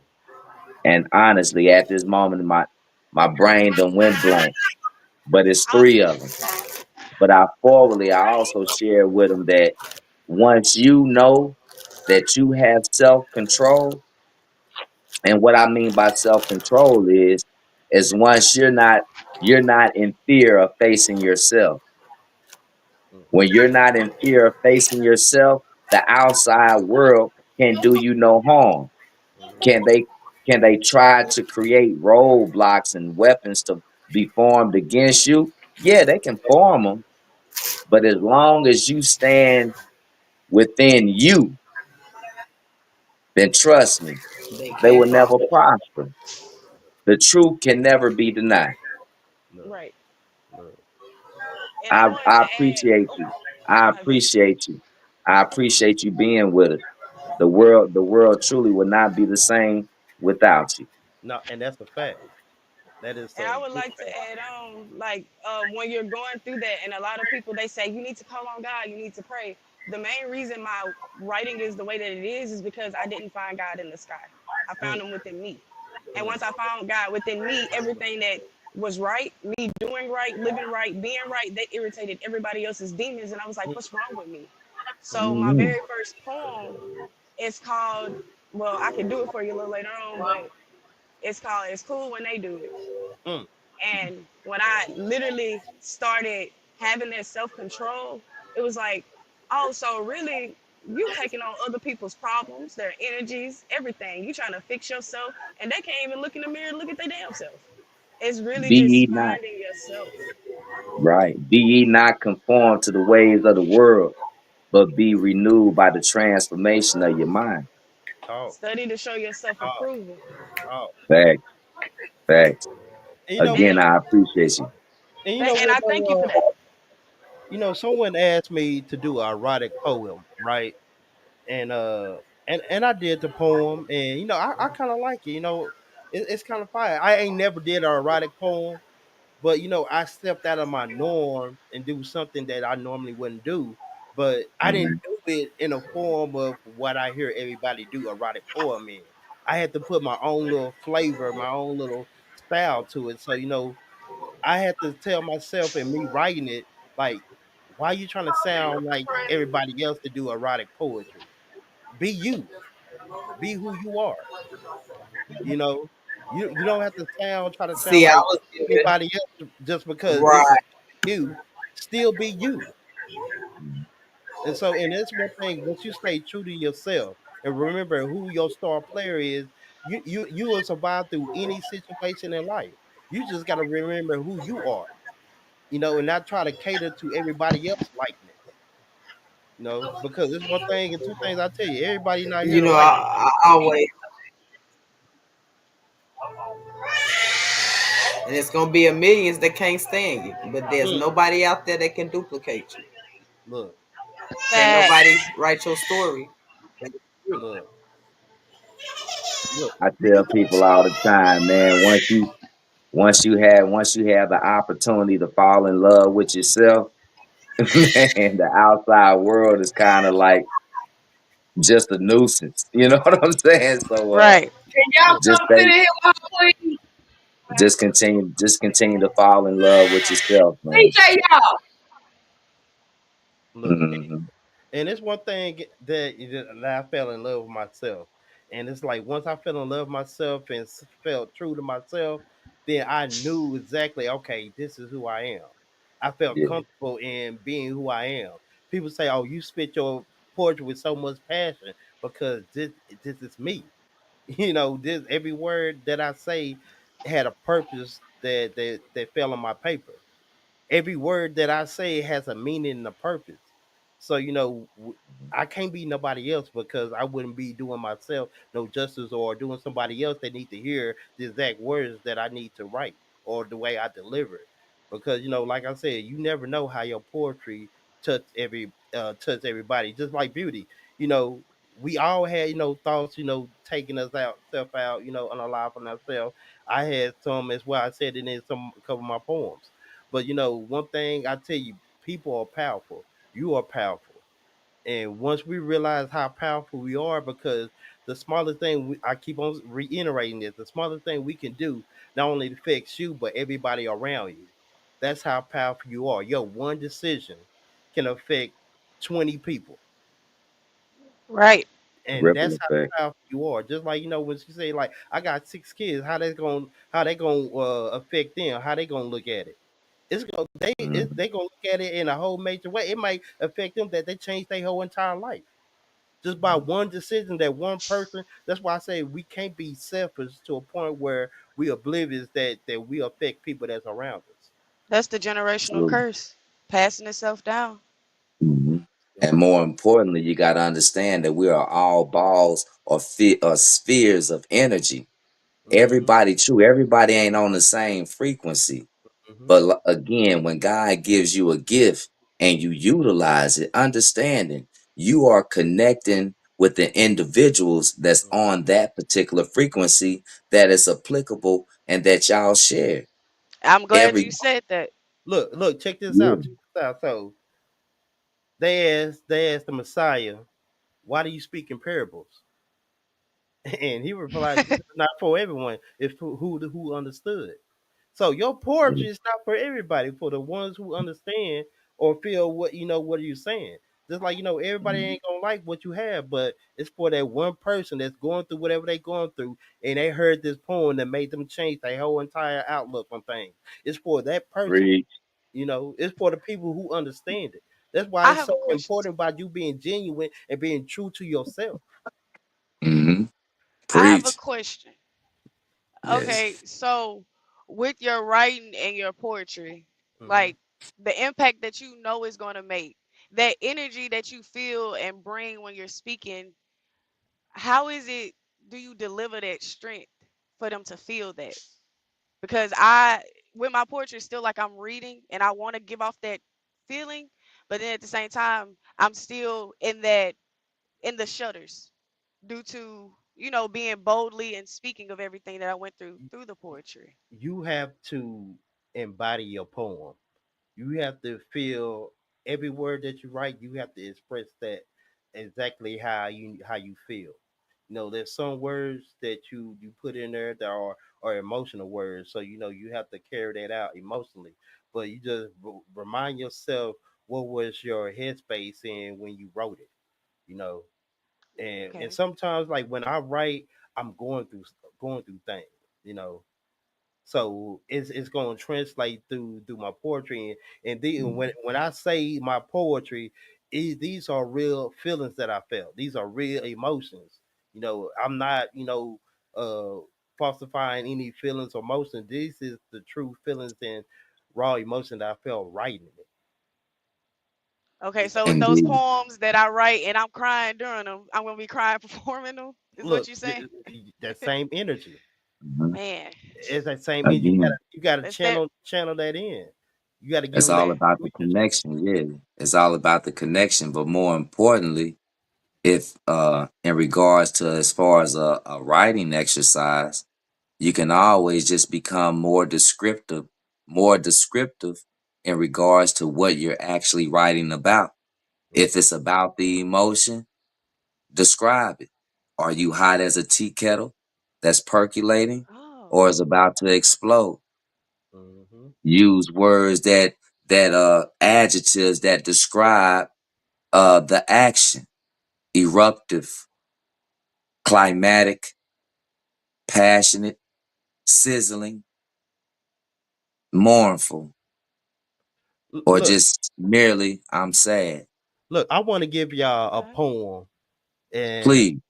And honestly, at this moment, my brain done went blank. But it's I, three of them. But I also share with them that once you know that you have self control, and what I mean by self control is once you're not in fear of facing yourself. mm, When you're not in fear of facing yourself, the outside world can do you no harm. mm-hmm. Can they try to create roadblocks and weapons to be formed against you? Yeah, they can form them, but as long as you stand within you, then trust me, They they can't will never prosper. prosper. The truth can never be denied. No, right. no. And I wanted I to add. appreciate Oh, you. I go ahead. appreciate you. I appreciate you being with us. The world truly would not be the same without you. No, and that's a fact. That is And a I would big like to fact. add on, like, when you're going through that, and a lot of people they say you need to call on God, you need to pray. The main reason my writing is the way that it is because I didn't find God in the sky. I Mm, found Him within me, and mm, once I found God within me, everything that was right, me doing right, living right, being right, that irritated everybody else's demons, and I was like, mm, what's wrong with me? So my Mhm. very first poem is called. Well, I can do it for you a little later on, but it's called "It's Cool When They Do It." mm, And when I literally started having that self control, it was like, oh, so really, you taking on other people's problems, their energies, everything. You trying to fix yourself, and they can't even look in the mirror and look at their damn self. It's really Be just ye not finding yourself. right. Be ye not conformed to the ways of the world, but be renewed by the transformation of your mind. talk, Study to show yourself talk, approval. talk. Facts, facts. And you know what? Again, And I appreciate you. And you know and what? I thank you for that. Someone asked me to do an erotic poem, right? And and I did the poem, and I kind of like it. It's kind of fire. I ain't never did an erotic poem, but I stepped out of my norm and do something that I normally wouldn't do. But I didn't Mhm. do it in a form of what I hear everybody do erotic poem in. I had to put my own little flavor, my own little style to it. So I had to tell myself and me writing it like, why you trying to sound like everybody else to do erotic poetry? Be you. Be who you are. You know, you don't have to try to sound See, I like was giving anybody else just because this is right. you. Still be you. And that's one thing. Once you stay true to yourself and remember who your star player is, you will survive through any situation in life. You just got to remember who you are. And not try to cater to everybody else likeness. Because there's one thing and two things I tell you. Everybody not here You to know, like I always And it's gonna be a millions that can't stand you, but there's Mm, nobody out there that can duplicate you. look, Can't nobody Facts. write your story. That's true. look, look. I You tell people all the time, man, once you have the opportunity to fall in love with yourself, man, the outside world is kind of like just a nuisance. You know what I'm saying? So Right. Can y'all just come sit in stay here with her, please? just continue to fall in love with yourself, man. DJ y'all. look. Hmm. And it's one thing that I fell in love with myself. And it's like once I fell in love with myself and felt true to myself, then I knew exactly, okay, this is who I am. I felt Yeah, comfortable in being who I am. People say, oh, you spit your poetry with so much passion because this is me. This every word that I say had a purpose that fell on my paper. Every word that I say has a meaning and a purpose. So I can't be nobody else because I wouldn't be doing myself no justice or doing somebody else that need to hear the exact words that I need to write or the way I deliver it. Because like I said, you never know how your poetry touch everybody. Just like beauty, you know, we all had thoughts, taking us out, self out, unaliving ourselves. I had some as well. I said it in some a couple of my poems. But one thing I tell you, people are powerful. You are powerful. And once we realize how powerful we are, because the smallest thing I keep on reiterating this, the smallest thing we can do not only affects you but everybody around you. That's how powerful you are. Yo, one decision can affect 20 people, Right. and ripple that's how effect. powerful you are. Just like when she say like, I got 6 kids, how they gonna affect them? How they gonna look at it? They Hmm. gonna look at it in a whole major way. It might affect them that they change their whole entire life just by one decision. That one person. That's why I say we can't be selfish to a point where we oblivious that we affect people that's around us. That's the generational Absolutely. curse. Passing itself down. Hmm. Yeah. And more importantly, you got to understand that we are all balls or spheres of energy. Mm-hmm. Everybody ain't on the same frequency. Mm-hmm. But again, when God gives you a gift and you utilize it, understanding you are connecting with the individuals that's on that particular frequency that is applicable and that y'all share. I'm glad Every you said that. Look, check this Yeah. out. Check this out. So they asked the Messiah, "Why do you speak in parables?" And he replied, "This is not for everyone. It's for who understood." So your Yeah. poetry is not for everybody, for the ones who understand or feel what are you saying. Just like everybody Mhm. ain't gonna like what you have, but it's for that one person that's going through whatever they going through, and they heard this poem that made them change their whole entire outlook on things. It's for that person. Preach. It's for the people who understand it. That's why I it's have so a question. important about you being genuine and being true to yourself. Hmm. I have a Preach. question. Yes. Okay, so with your writing and your poetry, Hmm. like the impact that you know is going to make, that energy that you feel and bring when you're speaking, how is it do you deliver that strength for them to feel that? Because with my poetry, it's still like I'm reading and I want to give off that feeling, but then at the same time, I'm still in the shutters due to being boldly and speaking of everything that I went through the poetry. You have to embody your poem. You have to feel every word that you write. You have to express that exactly how you feel. There's some words that you put in there that are emotional words, so you have to carry that out emotionally. But you just remind yourself what was your headspace in when you wrote it. You know, and Okay. sometimes like when I write, I'm going through things. You know, so it's going to translate through my poetry, and when I say my poetry, these are real feelings that I felt. These are real emotions. I'm not uh falsifying any feelings or emotions. This is the true feelings and raw emotion that I felt writing it. Okay, You know, so with those Indeed. poems that I write and I'm crying during them, I'm gonna be crying performing them. Is what look, you saying? that same energy. Mhm. Man, It's that same means Again, you gotta that's that. channel that in. You gotta give it's them that all Okay. about the information. connection. Yeah, it's all about the connection. But more importantly, if in regards to as far as a writing exercise, you can always just become more descriptive in regards to what you're actually writing about. If Mhm. it's about the emotion, describe it. Are you hot as a tea kettle that's percolating or Oh. is about to explode? Mhm. Use words that adjectives that describe the action. Eruptive, climatic, passionate, sizzling, mournful, or Look, just merely I'm sad. look. I want to give y'all a Okay. poem, and Please.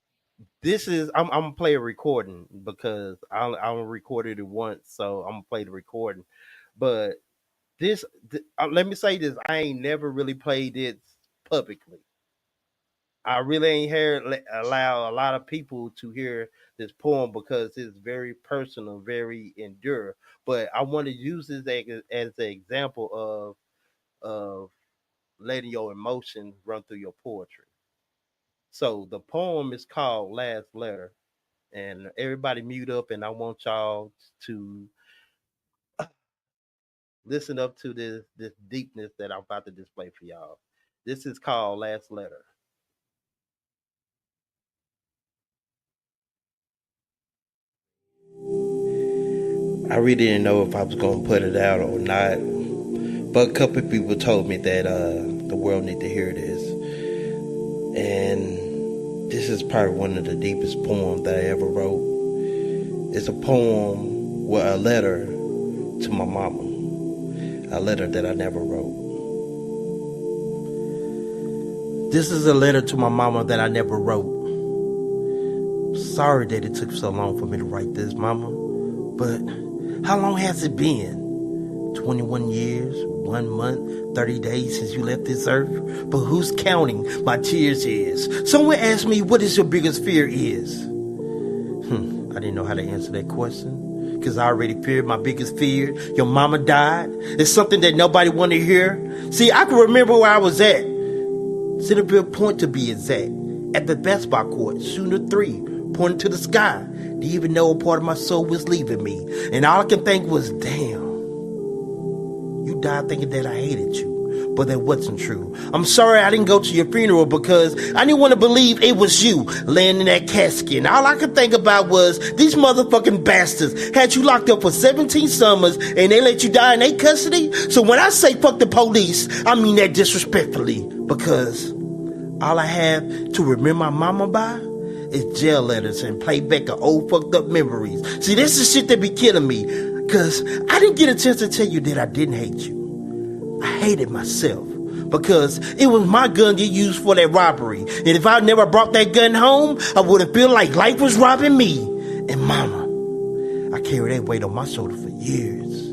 this is I'm gonna play a recording because I recorded it once, so I'm gonna play the recording. But let me say this: I ain't never really played it publicly. I really ain't allow a lot of people to hear this poem because it's very personal, very endure. But I want to use this as an example of letting your emotions run through your poetry. So the poem is called Last Letter, and everybody mute up, and I want y'all to listen up to this deepness that I'm about to display for y'all. This is called Last Letter. I really didn't know if I was gonna put it out or not, but a couple of people told me that the world need to hear this, and this is probably one of the deepest poems that I ever wrote. It's a poem with a letter to my mama, a letter that I never wrote. This is a letter to my mama that I never wrote. Sorry that it took so long for me to write this, mama, but how long has it been? 21 years, 1 month, 30 days since you left this earth? But who's counting my tears is? Someone asked me what is your biggest fear is. I didn't know how to answer that question because I already feared my biggest fear. Your mama died. It's something that nobody wanted to hear. See, I can remember where I was at. Centerville Point to be exact. At the basketball court, shooting a three, pointing to the sky. Didn't even know a part of my soul was leaving me. And all I can think was, damn. You died thinking that I hated you, but that wasn't true. I'm sorry I didn't go to your funeral because I didn't want to believe it was you laying in that casket. And all I could think about was these motherfucking bastards had you locked up for 17 summers and they let you die in their custody. So when I say fuck the police, I mean that disrespectfully because all I have to remember my mama by is jail letters and playback of old fucked up memories. See, this is shit that be killing me. Cause I didn't get a chance to tell you that I didn't hate you. I hated myself. Because it was my gun you used for that robbery. And if I never brought that gun home, I wouldn't feel like life was robbing me. And mama, I carry that weight on my shoulder for years.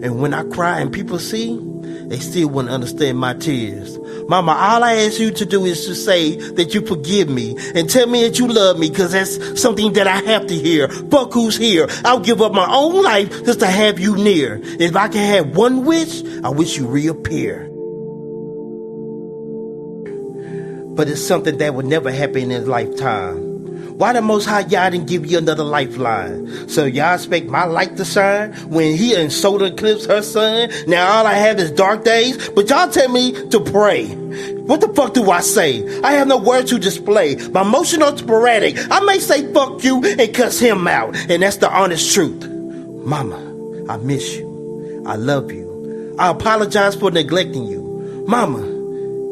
And when I cry and people see, they still wouldn't understand my tears. Mama, all I ask you to do is to say that you forgive me and tell me that you love me because that's something that I have to hear. Fuck who's here. I'll give up my own life just to have you near. If I can have one wish, I wish you reappear. But it's something that would never happen in his lifetime. Why the Most High y'all didn't give you another lifeline? So y'all expect my light to shine when he and solar eclipse her sun? Now all I have is dark days, but y'all tell me to pray. What the fuck do I say? I have no words to display. My emotion are sporadic. I may say fuck you and cuss him out, and that's the honest truth. Mama, I miss you. I love you. I apologize for neglecting you. Mama,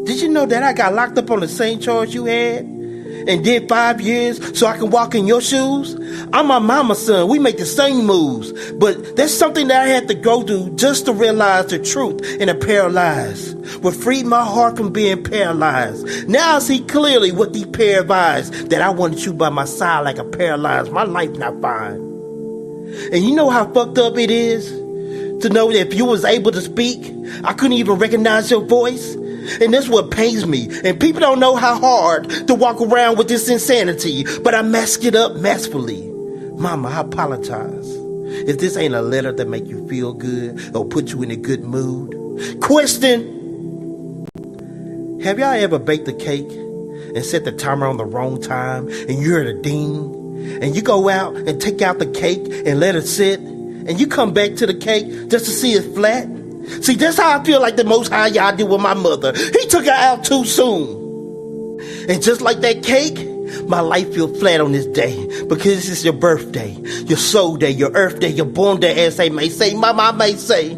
did you know that I got locked up on the same charge you had? And did 5 years so I can walk in your shoes? I'm my mama's son. We make the same moves. But that's something that I had to go through just to realize the truth and to paralyze. What freed my heart from being paralyzed. Now I see clearly what these pair of eyes that I wanted you by my side like a paralyzed. My life not fine. And you know how fucked up it is? To know that if you was able to speak, I couldn't even recognize your voice. And that's what pains me. And people don't know how hard to walk around with this insanity, but I mask it up masterfully. Mama, I apologize. If this ain't a letter that make you feel good or put you in a good mood. Question: have y'all ever baked a cake and set the timer on the wrong time and you heard a ding? And you go out and take out the cake and let it sit and you come back to the cake just to see it flat? See, that's how I feel like the Most High y'all did with my mother. He took her out too soon. And just like that cake, my life feel flat on this day because this is your birthday, your soul day, your earth day, your born day, as they may say. Mama, I may say,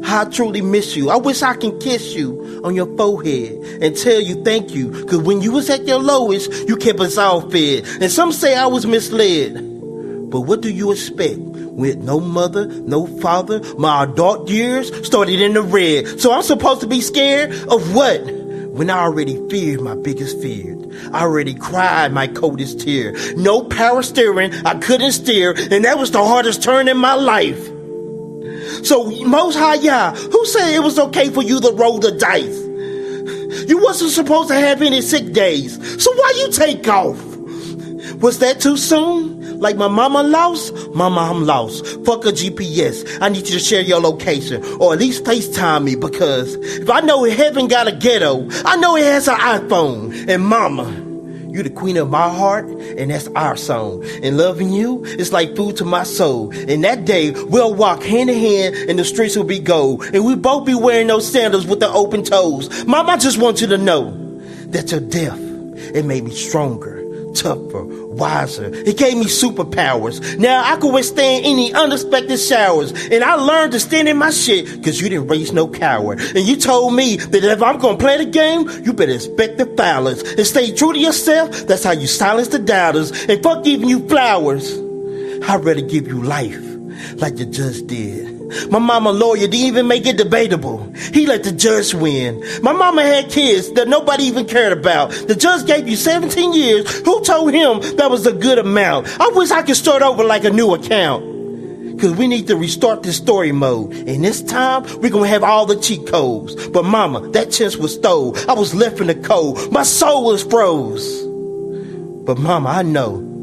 I truly miss you. I wish I can kiss you on your forehead and tell you thank you. Cause when you was at your lowest, you kept us all fed. And some say I was misled. But what do you expect? With no mother, no father, my adult years started in the red. So I'm supposed to be scared of what? When I already feared my biggest fear. I already cried my coldest tear. No power steering, I couldn't steer, and that was the hardest turn in my life. So, Most High Yah, who said it was okay for you to roll the dice? You wasn't supposed to have any sick days, so why you take off? Was that too soon? Like my mama lost? Mama, I'm lost. Fuck a GPS. I need you to share your location, or at least FaceTime me, because if I know heaven got a ghetto, I know it has an iPhone. And mama, you the queen of my heart, and that's our song. And loving you is like food to my soul. And that day, we'll walk hand in hand, and the streets will be gold. And we both be wearing those sandals with the open toes. Mom, I just want you to know that your death, it made me stronger, tougher, wiser. It gave me superpowers. Now I can withstand any unexpected showers. And I learned to stand in my shit because you didn't raise no coward. And you told me that if I'm going to play the game, you better expect the foulers. And stay true to yourself. That's how you silence the doubters. And fuck giving you flowers. I'd rather give you life like the judge did. My mama lawyer didn't even make it debatable. He let the judge win. My mama had kids that nobody even cared about. The judge gave you 17 years. Who told him that was a good amount? I wish I could start over like a new account. Cause we need to restart this story mode. And this time, we're gonna have all the cheat codes. But mama, that chance was stole. I was left in the cold. My soul was froze. But mama, I know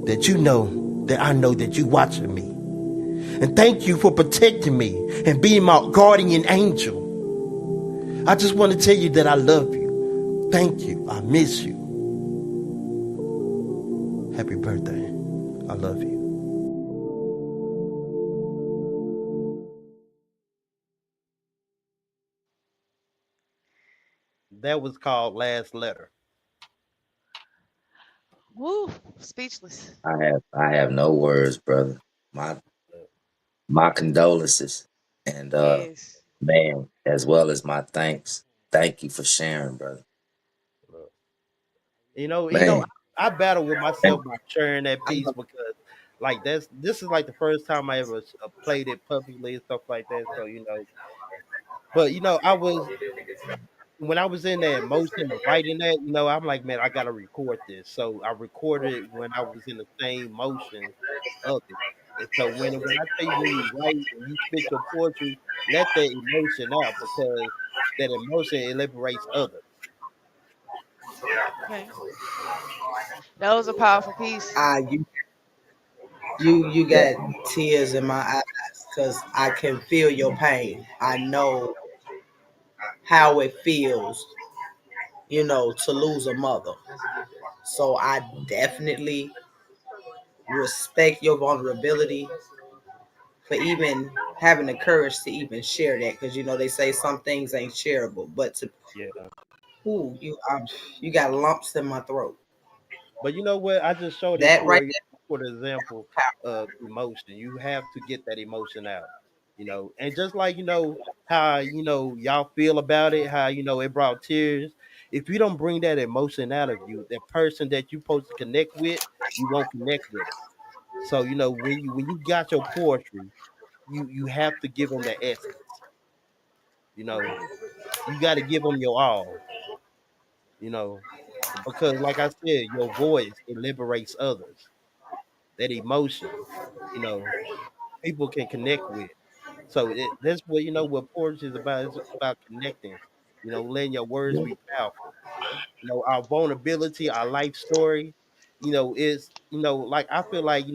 that I know that you watching me. And thank you for protecting me and being my guardian angel. I just want to tell you that I love you. Thank you. I miss you. Happy birthday. I love you. That was called Last Letter. Woo, speechless. I have no words, brother. My my condolences, and Yes. man, as well as my thanks. Thank you for sharing, brother. You know, Man, I battle with and myself by sharing that I piece know, because, like, this is like the first time I ever played it publicly and stuff like that. So but I was when I was in that motion of writing that, I'm like, man, I gotta record this. So I recorded it when I was in the same motion of it. And so when I say when you write and you spit your poetry, let that emotion out because that emotion it liberates others. Okay. That was a powerful piece. You yeah, got tears in my eyes because I can feel your pain. I know how it feels, to lose a mother. So I definitely respect your vulnerability for even having the courage to even share that, because they say some things ain't shareable, but to Yeah. who you got lumps in my throat. But you know what? I just showed it That right for for the example of emotion. You have to get that emotion out, And just like how y'all feel about it, how it brought tears. If you don't bring that emotion out of you, that person that you supposed to connect with, you won't connect with them. So when you got your poetry, you have to give them the essence. You know, you got to give them your all. You know, because like I said, your voice it liberates others. That emotion, you know, people can connect with. So that's what what poetry is about. It's about connecting. Letting your words yeah, be powerful. Our vulnerability, our life story. is like I feel like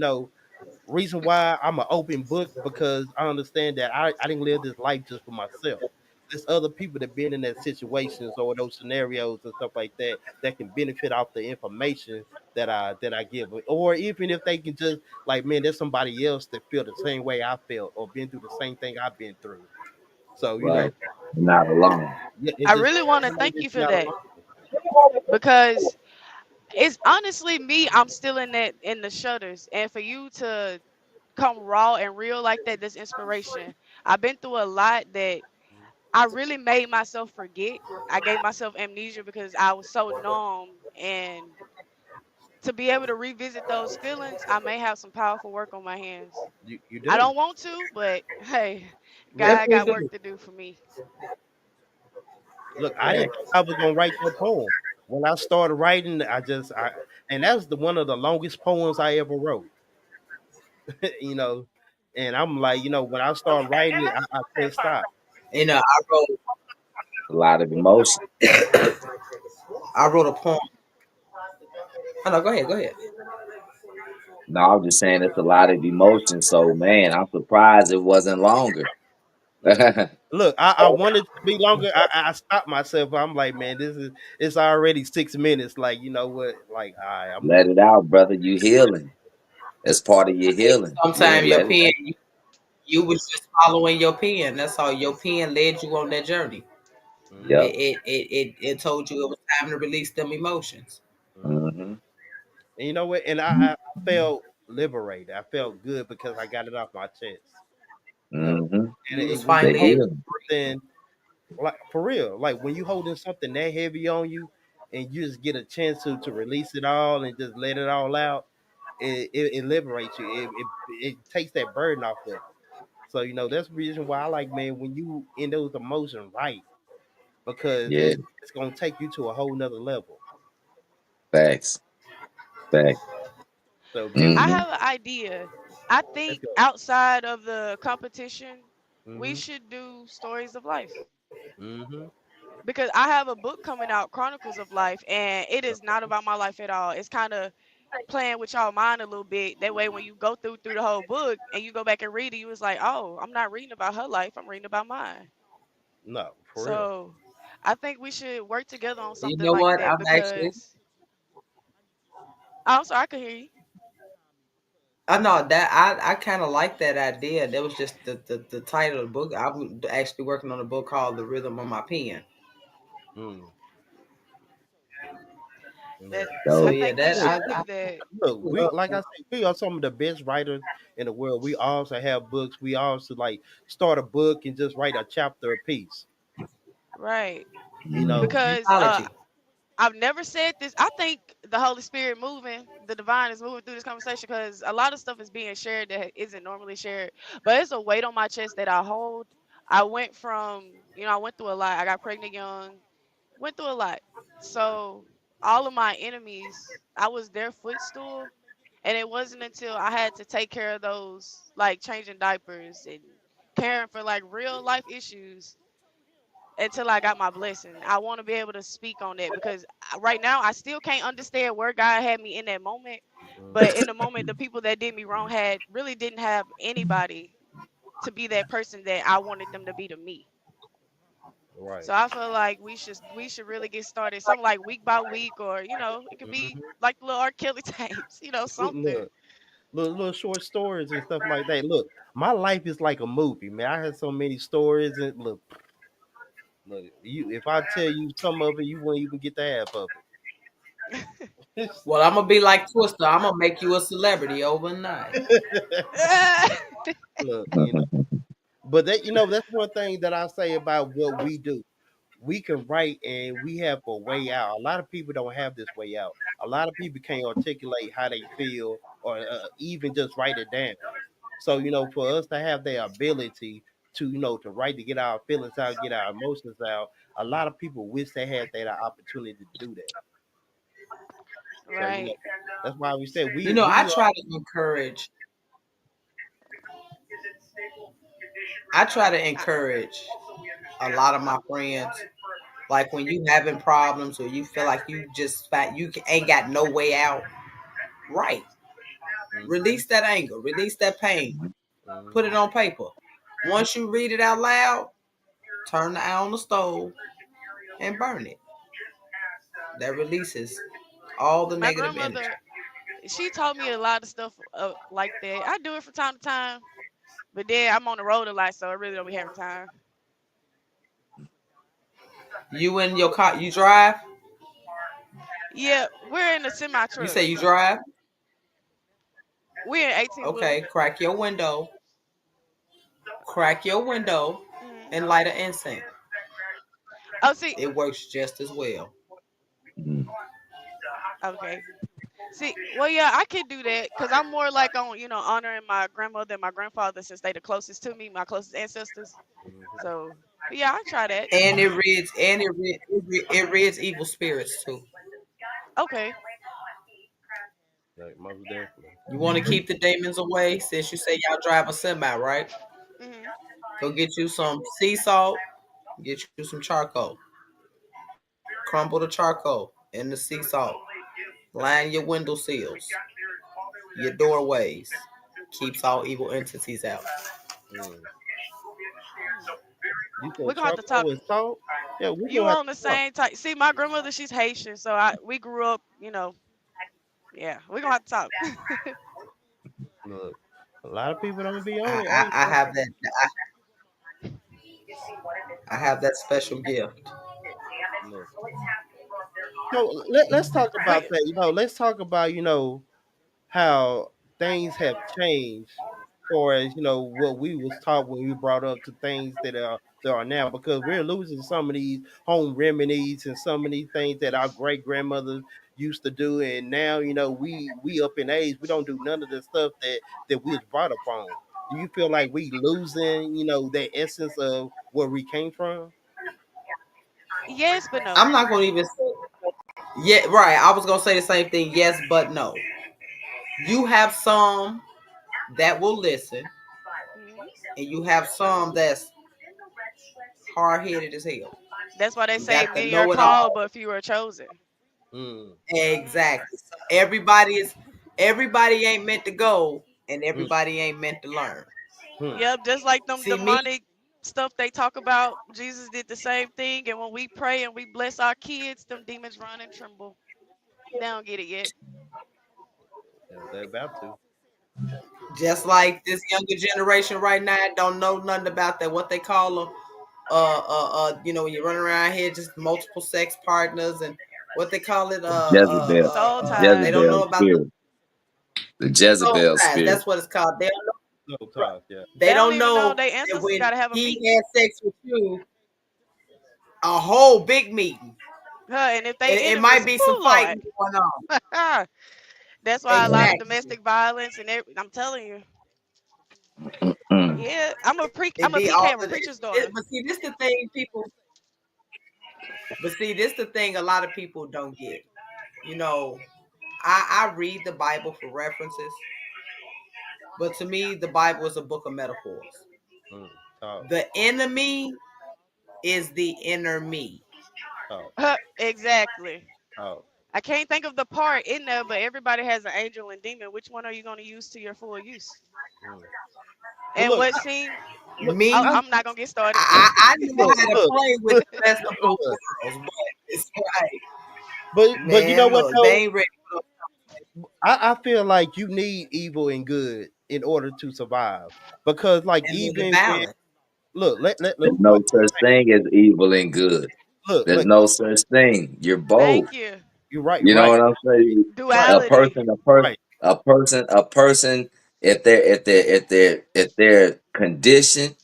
reason why I'm an open book because I understand that I didn't live this life just for myself. There's other people that been in that situations or those scenarios and stuff like that that can benefit off the information that I give, or even if they can just like, man, there's somebody else that feel the same way I felt or been through the same thing I've been through. So Right. You're not alone. yeah, it I just really want to know thank that you for you're not that alone. because it's honestly me. I'm still in that in the shutters, and for you to come raw and real like that, this inspiration. I've been through a lot that I really made myself forget. I gave myself amnesia because I was so numb, and to be able to revisit those feelings, I may have some powerful work on my hands. You I do. don't want to, but hey, God Definitely got work do. to do for me. Look, I didn't think Facts. I was gonna write that poem. When I started writing, and that's the one of the longest poems I ever wrote. you know, and I'm like, when I started writing it, I couldn't stop. I wrote A lot of emotion. I wrote a poem. Oh no, go ahead, go ahead. No, I'm just saying it's a lot of emotion. So man, I'm surprised it wasn't longer. Mm. Look, I wanted to be longer. I stopped myself. I'm like, man, it's already 6 minutes. Like, you know what? Like, all right, I'm Let good. it out, brother. You healing. That's part of your healing. You Sometimes ain't your let it pen, out. you was just following your pen. That's all. Your pen led you on that journey. Mm-hmm, Yep. It told you it was time to release them emotions. mm-hmm. Hmm. And you know what? And I felt liberated. I felt good because I got it off my chest. You know, Hmm. and You was when you The finally hold able to healing. breathe. something like for real, like when you holding something that heavy on you, and you just get a chance to release it all and just let it all out, it liberates you. It takes that burden off of you. So that's the reason why I like, man, when you in those emotions, right? Because Yeah. it's gonna take you to a whole nother level. Facts. Facts. So I Hmm. music, have an idea. I let's think go. outside of the competition, we Mm-hmm. should do stories of life. Mm-hmm. Because I have a book coming out, Chronicles of Life, and it is not about my life at all. It's kind of playing with y'all mind a little bit. That way, when you go through the whole book and you go back and read it, you was like, oh, I'm not reading about her life. I'm reading about mine. No, for real. So I think we should work together on You something know like what? that because I'm sorry, I can hear you. I know that I kind of like that idea. That was just the title of the book. I was actually working on a book called The Rhythm of My Pen. Mm, That look, So I Dope. yeah, think we that look, should do that. we like I said, we are some of the best writers in the world. We also have books. We also like start a book and just write a chapter a piece. Right. You Mm. know, Because anthology. I've never said this. I think the Holy Spirit moving, the divine is moving through this conversation because a lot of stuff is being shared that isn't normally shared. But it's a weight on my chest that I hold. I went from, I went through a lot. I got pregnant young, went through a lot. So all of my enemies, I was their footstool. And it wasn't until I had to take care of those, like changing diapers and caring for like real life issues until I got my blessing. I want to be able to speak on that because right now I still can't understand where God had me in that moment. But mhm, in the moment, the people that did me wrong had really didn't have anybody to be that person that I wanted them to be to me. right. So I feel like we should really get started, something like week by week, or it could be Hmm. like the little R. Kelly tapes, something. Look, little short stories and stuff like that. Look, my life is like a movie, man. I had so many stories and look. You, if I tell you some of it, you won't even get the half of it. Well, I'm gonna be like Twister. I'm gonna make you a celebrity overnight. Look, but that's one thing that I say about what we do. We can write and we have a way out. A lot of people don't have this way out. A lot of people can't articulate how they feel or even just write it down. So, for us to have the ability to, to write, to get our feelings out, get our emotions out, a lot of people wish they had that opportunity to do that. So, Right. that's why we said I we are. try to encourage. I try to encourage a lot of my friends. Like when you having problems or you feel like you just ain't got no way out. Write. Mm-hmm. Release that anger. Release that pain. Put it Mm-hmm. on paper. Once you read it out loud, turn the eye on the stove and burn it. That releases all the My negative energy. grandmother, she taught me a lot of stuff like that. I do it from time to time, but then I'm on the road a lot, so I really don't be having time. You in your car, you drive? Yeah, we're in a semi You truck. say you drive? We're in 18 wheeler. Okay, crack your window. Crack your window Hmm. and light an incense. Oh, see, It works just as well. Mm. okay. See, well, yeah, I can do that because I'm more like on, honoring my grandmother and my grandfather since they the closest to me, my closest ancestors. Mm-hmm. So, but yeah, I try that. And it rids evil spirits too. Okay. Like, most definitely. You want to keep the demons away since you say y'all drive a semi, right? Hmm. Go get you some sea salt, get you some charcoal. Crumble the charcoal in the sea salt. Line your window sills, your doorways. Keeps all evil entities out. Mm. Hmm. You We're said gonna have to talk. charcoal and salt? Yeah, we You gonna have on to the talk. same type? See, my grandmother, she's Haitian, so we grew up. Yeah, we're gonna have to talk. Look, a lot of people don't be on I, it. I I, ain't I gonna have that. I have that special gift. look. So let's talk about we that. Let's talk about how things have changed for as what we was taught when we brought up to things that are now, because we're losing some of these home remedies and some of these things that our great grandmothers used to do, and now we up in age, we don't do none of the stuff that we was brought up on. Do you feel like we losing that essence of where we came from? yes, but no. I'm not gonna even say. Yeah, right. I was gonna say the same thing. Yes, but no. You have some that will listen, Hmm. and you have some that's hard headed as hell. That's why they You say got the many are know it called, all. but few are chosen. Mm, Exactly. So everybody ain't meant to go, and mm, everybody ain't meant to learn. mm, Yep, just like them See me, demonic stuff they talk about, Jesus did the same thing. And when we pray and we bless our kids, them demons run and tremble. They don't get it yet. yeah, they're about to. just like this younger generation right now, don't know nothing about that. What they call them, when you run around here, just multiple sex partners and what they call it, Jezebel, Soul they don't ties. know Jezebel about the spirit, the soul Jezebel ties. spirit. That's what it's called. No talk, yeah. They They don't don't even know know their that ancestors when got to have a he meeting. had sex with you, a whole big meeting. And if they It might enemies, be some oh Lord. fighting going on. That's why a lot of Exactly. domestic violence and I'm telling you. Mm. Yeah, I'm It a be PK, all I'm a the. preacher's daughter. But see, this the thing, people. But see, this the thing. A lot of people don't get. You know, I read the Bible for references, but to me, the Bible is a book of metaphors. Mm, talk, The enemy is the inner me. talk, Exactly. talk. I can't think of the part in there, but everybody has an angel and demon. Which one are you going to use to your full use? Mm. Well, And look, what seemed, look, Me, I I'm not going to get started. I know look, how to look, play with the best of both look. worlds, but it's like, But you know man, what look, though? they ain't ready for I feel like you need evil and good in order to survive. Because like and the even when balance. look, There's no such thing as evil and good. look, There's look, no such thing. You're both. Thank you. you're right, You know right, what I'm saying? right, A Duality. person, a person, right. a person, a person. If they're conditioned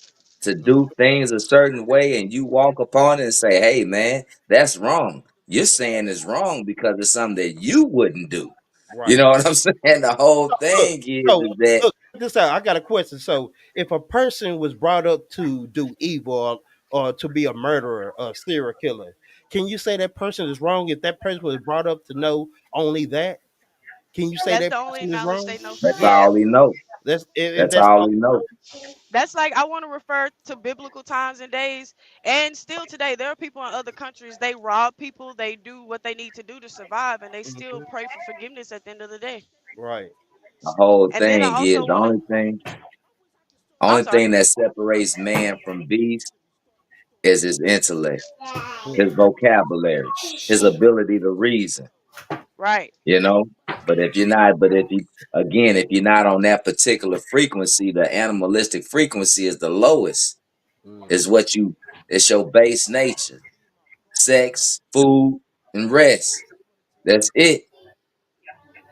to Mm, do things a certain way, and you walk upon it and say, "Hey, man, that's wrong." You're saying it's wrong because it's something that you wouldn't do. You right. know what I'm saying? The whole So, look, thing so is that look, check this out. I got a question. So if a person was brought up to do evil, or to be a murderer, a serial killer, can you say that person is wrong if that person was brought up to know only that? Can you say That's that the only person is knowledge wrong? they know for that's them. Yeah, all he knows. That's if That's that's all all. he knows. That's like I want to refer to biblical times and days. And still today, there are people in other countries, they rob people, they do what they need to do to survive, and they still Mhm. pray for forgiveness at the end of the day. Right. The whole And then I thing is also want to. I'm only sorry. thing that separates man from beast is his intellect, Mm, his vocabulary, his ability to reason, Right. you know. But if you, again, if you're not on that particular frequency, the animalistic frequency is the lowest, is mm-hmm. what you, it's your base nature, sex, food, and rest. That's it.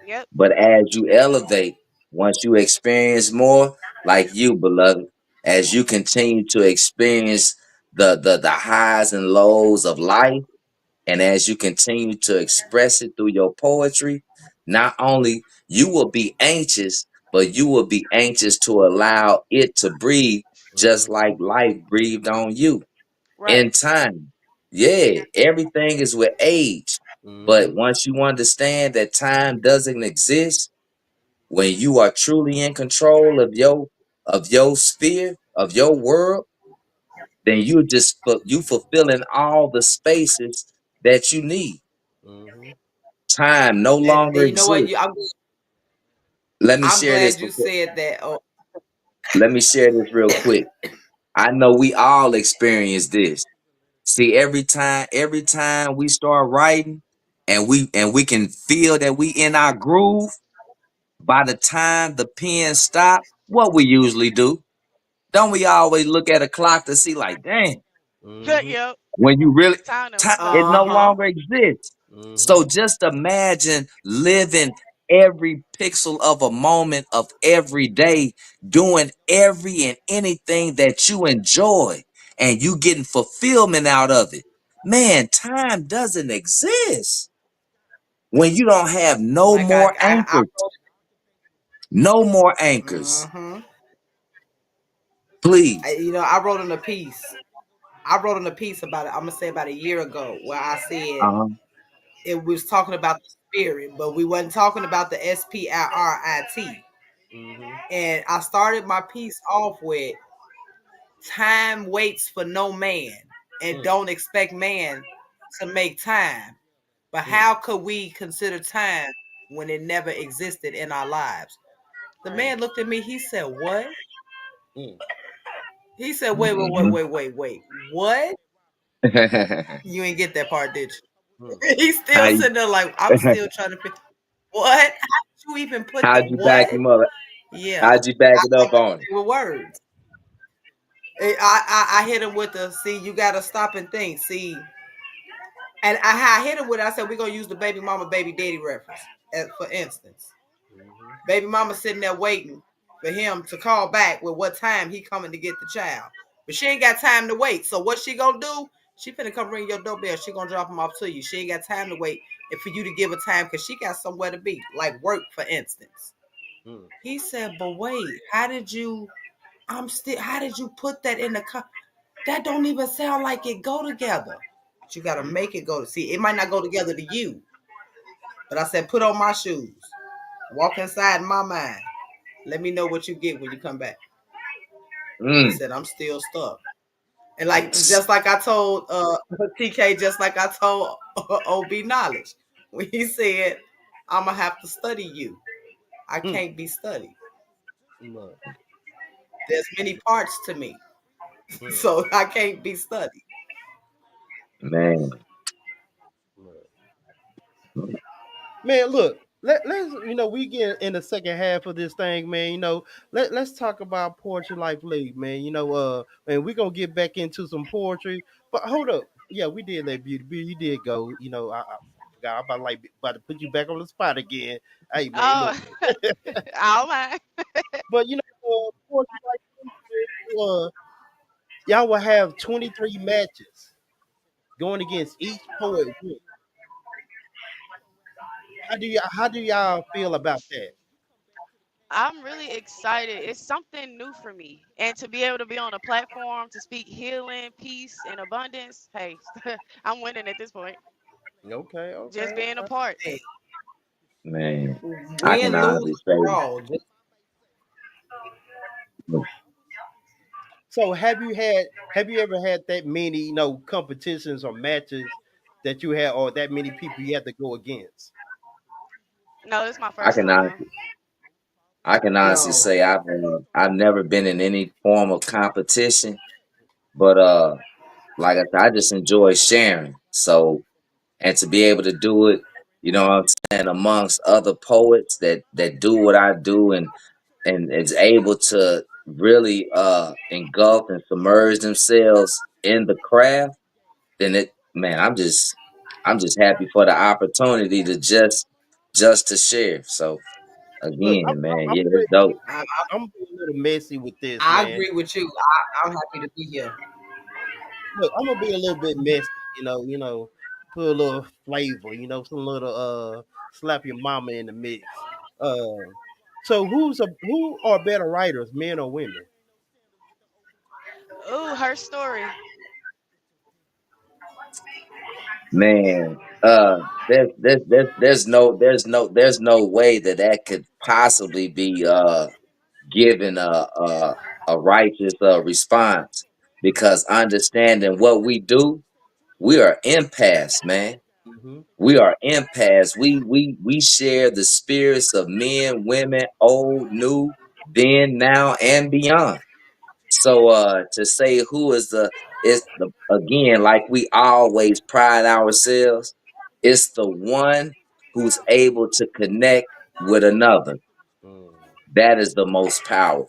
Yep. But as you elevate, once you experience more, like you, beloved, as you continue to experience the highs and lows of life, and as you continue to express it through your poetry, not only you will be anxious, but you will be anxious to allow it to breathe just like Mm-hmm. life breathed on you Right. in time. Yeah, everything is with age. But Mm-hmm. once you understand that time doesn't exist, when you are truly in control of your sphere, of your world, then you fulfilling all the spaces that you need. Mm-hmm. Time no longer And you know what? exists. Let me I'm share this glad you before, said that. Oh, let me share this real quick. I know we all experience this. See, every time we start writing and we can feel that we in our groove, by the time the pen stop, what we usually do, don't we always look at a clock to see like, dang, Mm-hmm. Yep. when you really Time done time, went by. it no uh-huh. longer exists. Mm-hmm. So just imagine living every pixel of a moment of every day, doing every and anything that you enjoy, and you getting fulfillment out of it. Man, time doesn't exist when you don't have no Like more I anchors. No more anchors. mm-hmm. Please. I wrote in a piece. I wrote in a piece about it. I'm gonna say about a year ago, where I said Uh-huh. it was talking about the spirit, but we wasn't talking about the spirit. Mm-hmm. And I started my piece off with time waits for no man, and Mm, don't expect man to make time. But mm, how could we consider time when it never existed in our lives? The Right. man looked at me. He said, "What?" mm, He said, "Wait, wait, wait, Mhm. wait, wait, wait. What? You ain't get that part, did mm, you?" He's how still you, sitting there like, I'm still trying to figure. What? How did you even put the how'd you back what? him up? Yeah, How'd you back I it up like to on him? say with words. I hit him with the see. You got to stop and think. See, and I hit him with. I said we're gonna use the baby mama, baby daddy reference, for instance. mm-hmm. Baby mama sitting there waiting for him to call back with what time he coming to get the child. But she ain't got time to wait. So what she gonna do? She finna come ring your doorbell. She gonna drop him off to you. She ain't got time to wait and for you to give her time because she got somewhere to be, like work, for instance. Mm, He said, but wait, how did you how did you put that in the that don't even sound like it go together. But you gotta make it go to see. It might not go together to you. But I said, put on my shoes. Walk inside my mind. Let me know what you get when you come back. He Mm. said, I'm still stuck. And like just like I told TK, just like I told OB Knowledge, when he said, I'm gonna have to study you. I mm, can't be studied. right, There's many parts to me. mm, So I can't be studied. Man. right. Man, look, let's we get in the second half of this thing, man. Let's talk about Poetry Life League, man. And we're gonna get back into some poetry. But hold up, yeah, we did let Beauty, you did go. I forgot about to put you back on the spot again. Hey, man, look, Oh, all right. but Poetry Life League, man, y'all will have 23 matches going against each poet. How do y'all feel about that? I'm really excited. It's something new for me. And to be able to be on a platform to speak healing, peace, and abundance, hey, I'm winning at this point. Okay, Just okay. being a part. Hey, Man. I can win, lose, honestly say, draw. Just So have you ever had that many, competitions or matches that you had or that many people you had to go against? No, this is my I first can time. honestly, I can honestly No. say I've never been in any form of competition, but like I said, I just enjoy sharing. So, and to be able to do it, you know what I'm saying, amongst other poets that do what I do and is able to really engulf and submerge themselves in the craft, then it man, I'm just happy for the opportunity to just to share. So Look, again, man, I'm yeah, it's dope. I, I'm being a little messy with this, I man. agree with you. I'm happy to be here. Look, I'm gonna be a little bit messy, put a little flavor, some little slap your mama in the mix. Uh, so who are better writers, men or women? Ooh, her story. Man, there's no way that could possibly be given a righteous response because understanding what we do, we are empaths, man. Hmm. We are empaths. We share the spirits of men, women, old, new, then, now, and beyond. So to say who is the it's the again, like we always pride ourselves, it's the one who's able to connect with another. Mm. That is the most powerful.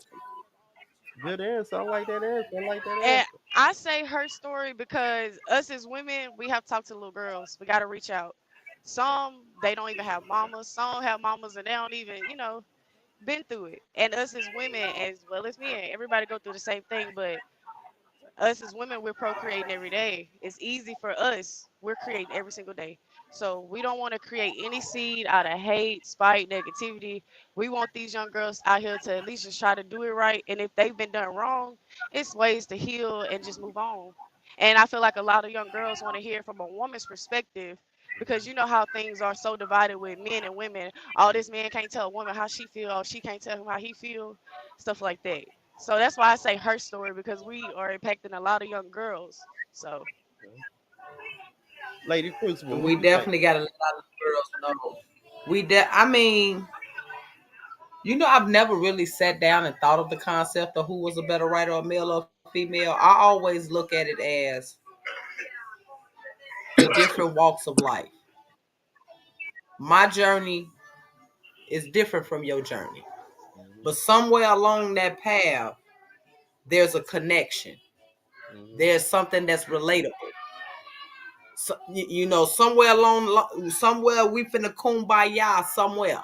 Good answer. I like that answer. I like that And answer. I say her story because us as women, we have to talk to little girls. We got to reach out. Some, they don't even have mamas. Some have mamas and they don't even, been through it. And us as women, as well as men, everybody go through the same thing. But us as women, we're procreating every day. It's easy for us. We're creating every single day. So we don't want to create any seed out of hate, spite, negativity. We want these young girls out here to at least just try to do it right. And if they've been done wrong, it's ways to heal and just move on. And I feel like a lot of young girls want to hear from a woman's perspective because you know how things are so divided with men and women. Oh, this man can't tell a woman how she feel. Oh, she can't tell him how he feel. Stuff like that. So that's why I say her story because we are impacting a lot of young girls. So Mhm. Lady Crucible, what We you think? definitely got to let our girls know. I mean, I've never really sat down and thought of the concept of who was a better writer, a male or female. I always look at it as the different walks of life. My journey is different from your journey, Hmm. but somewhere along that path, there's a connection. Hmm. There's something that's relatable. So, somewhere we finna kumbaya somewhere,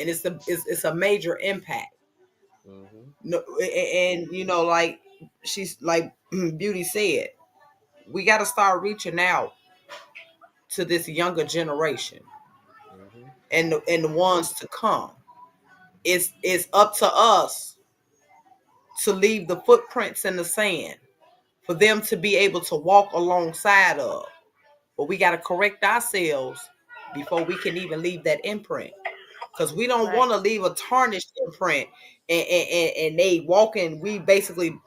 and it's a major impact. Hmm. No, and like she's like Beauty said, we got to start reaching out to this younger generation Hmm. and the ones to come. It's up to us to leave the footprints in the sand for them to be able to walk alongside of. But we got to correct ourselves before we can even leave that imprint. Because we don't right, want to leave a tarnished imprint and they walking. We basically,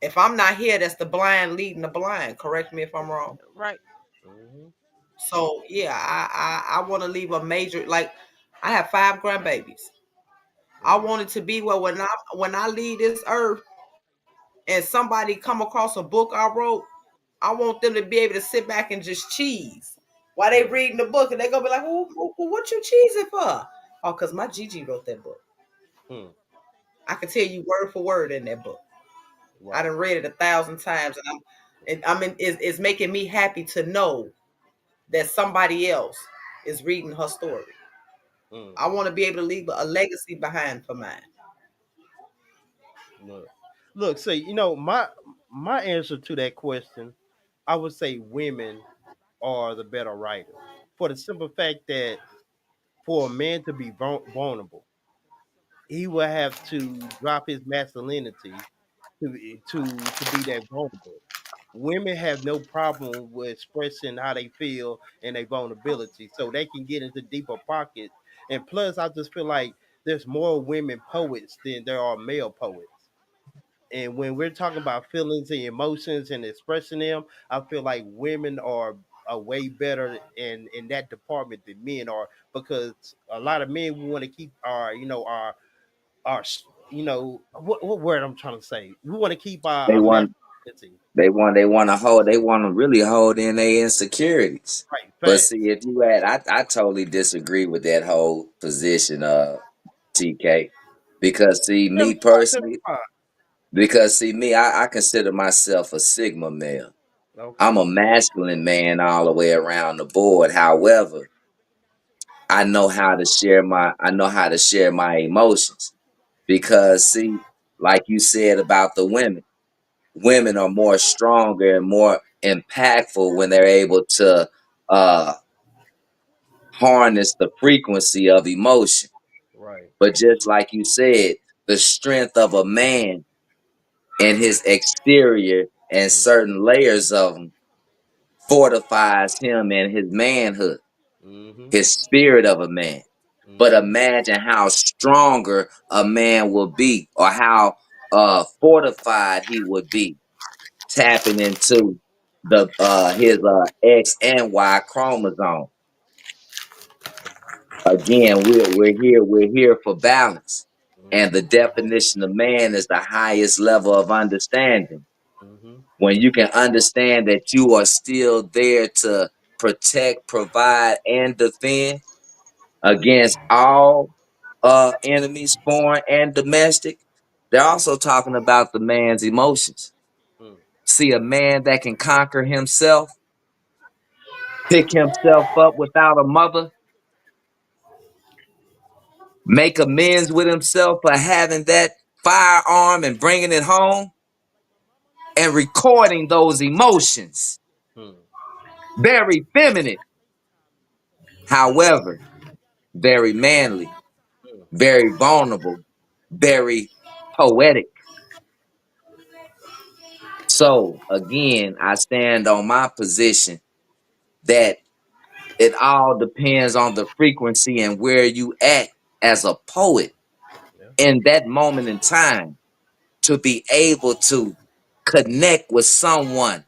if I'm not here, that's the blind leading the blind. Correct me if I'm wrong. right, Hmm. So yeah, I want to leave a major like I have 5 grandbabies. I Mm. want it to be where when I leave this earth and somebody come across a book I wrote, I want them to be able to sit back and just cheese while they Mm. reading the book, and they gonna be like, "What you cheesing for?" Oh, cause my Gigi wrote that book. Mm. I can tell you word for word in that book. I Right. done read it 1,000 times, it's making me happy to know that somebody else is reading her story. I Hmm. want to be able to leave a legacy behind for mine. Look, look. See, my answer to that question, I would say women are the better writers for the simple fact that for a man to be vulnerable, he will have to drop his masculinity to be that vulnerable. Women have no problem with expressing how they feel and their vulnerability, so they can get into deeper pockets. And plus, I just feel like there's more women poets than there are male poets. And when we're talking about feelings and emotions and expressing them, I feel like women are are way better in that department than men are, because a lot of men we want to keep our our what word I'm trying to say. We want to keep They our want masculinity. they want to really hold in their insecurities. Right, But see, facts. if you had, I totally disagree with that whole position, TK. Because see, Tell me me why. Tell me personally, why. because see, me, I consider myself a Sigma male. I'm Okay. a masculine man all the way around the board. However, I know how to share my emotions. Because see, like you said about the women are more stronger and more impactful when they're able to uh harness the frequency of emotion. Right. But just like you said, the strength of a man and his exterior and Mm, certain layers of him fortifies him and his manhood, mm-hmm. his spirit of a man. But Mm-hmm. imagine how stronger a man will be, or how fortified he would be, tapping into the his X and Y chromosome. Again, we're here for balance. And the Mm-hmm. definition of man is the highest level of understanding. Mm-hmm. When you can understand that you are still there to protect, provide, and defend against all enemies, foreign and domestic. They're Mm, also talking about the man's emotions. mm, See, a man that can conquer himself, pick himself up without a mother, make amends with himself for having that firearm and bringing it home and recording those emotions. mm, Very feminine, however, very manly, mm, very vulnerable, very poetic. So again, I stand on my position that it all depends on the frequency and where you at as a poet yeah. in that moment in time to be able to connect with someone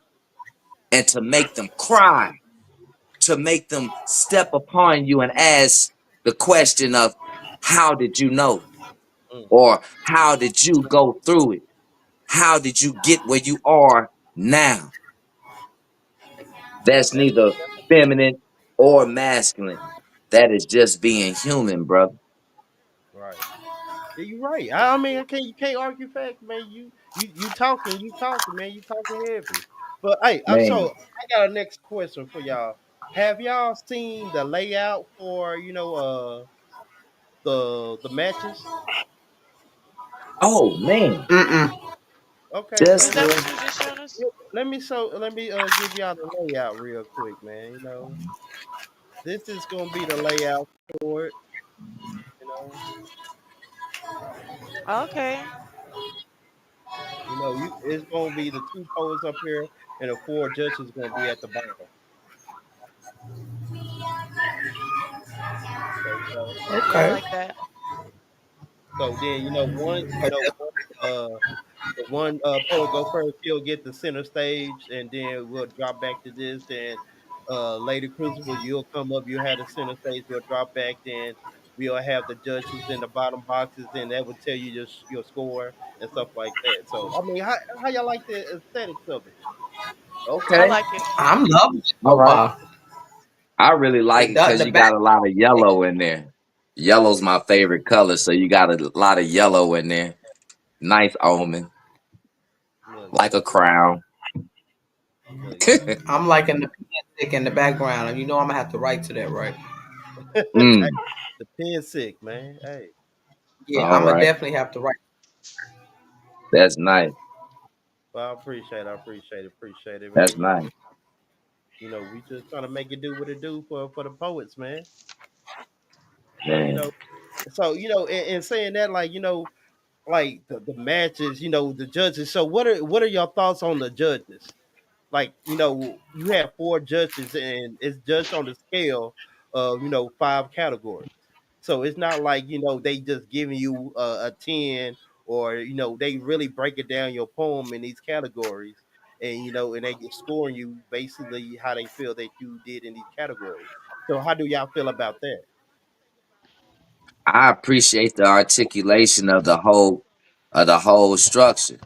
and to make them cry, to make them step upon you and ask the question of, how did you know? Mm, Or how did you go through it? How did you get where you are now? That's that, neither feminine or masculine. That is just being human, brother. right. Yeah, you're right. I mean, I can't you can't argue facts, man. You talking, man. You talking heavy. But hey, so Man. I got a next question for y'all. Have y'all seen the layout for the matches? Oh man. Mm-mm. Okay, Is Just so that what you just showed us? let me give y'all the layout real quick, man. This is gonna be the layout for it. You know, Okay. it's gonna be the two poets up here, and the four judges gonna be at the bottom. So Yeah, I Okay. like that. so then one the one poet go first, he'll get the center stage, and then we'll drop back to this. Then Lady Crucible, you'll come up, you'll have the center stage, we'll drop back, then we'll have the judges in the bottom boxes, and that will tell you your score and stuff like that. So I mean, how y'all like the aesthetics of it? I okay. like it. I'm loving it All so right. far. I really like it because The you back. got a lot of yellow in there. Yellow's my favorite color, so you got a lot of yellow in there. Nice omen, like a Look, crown. yeah. I'm liking the pen stick in the background, and you know I'm gonna have to write to that, right? Hey, Mm. the pen sick, man. Hey, Yeah, All I'm gonna right. definitely have to write. That's nice. well, appreciate it, That's man. nice. We just trying to make it do what it do for the poets, man. So Man. in saying that, like like the matches, the judges. So what are your thoughts on the judges? Like you have four judges, and it's judged on the scale of five categories. So it's not like they just giving you a 10, or they really break it down your poem in these categories, and and they get scoring you basically how they feel that you did in these categories. So how do y'all feel about that? I appreciate the articulation of the whole structure.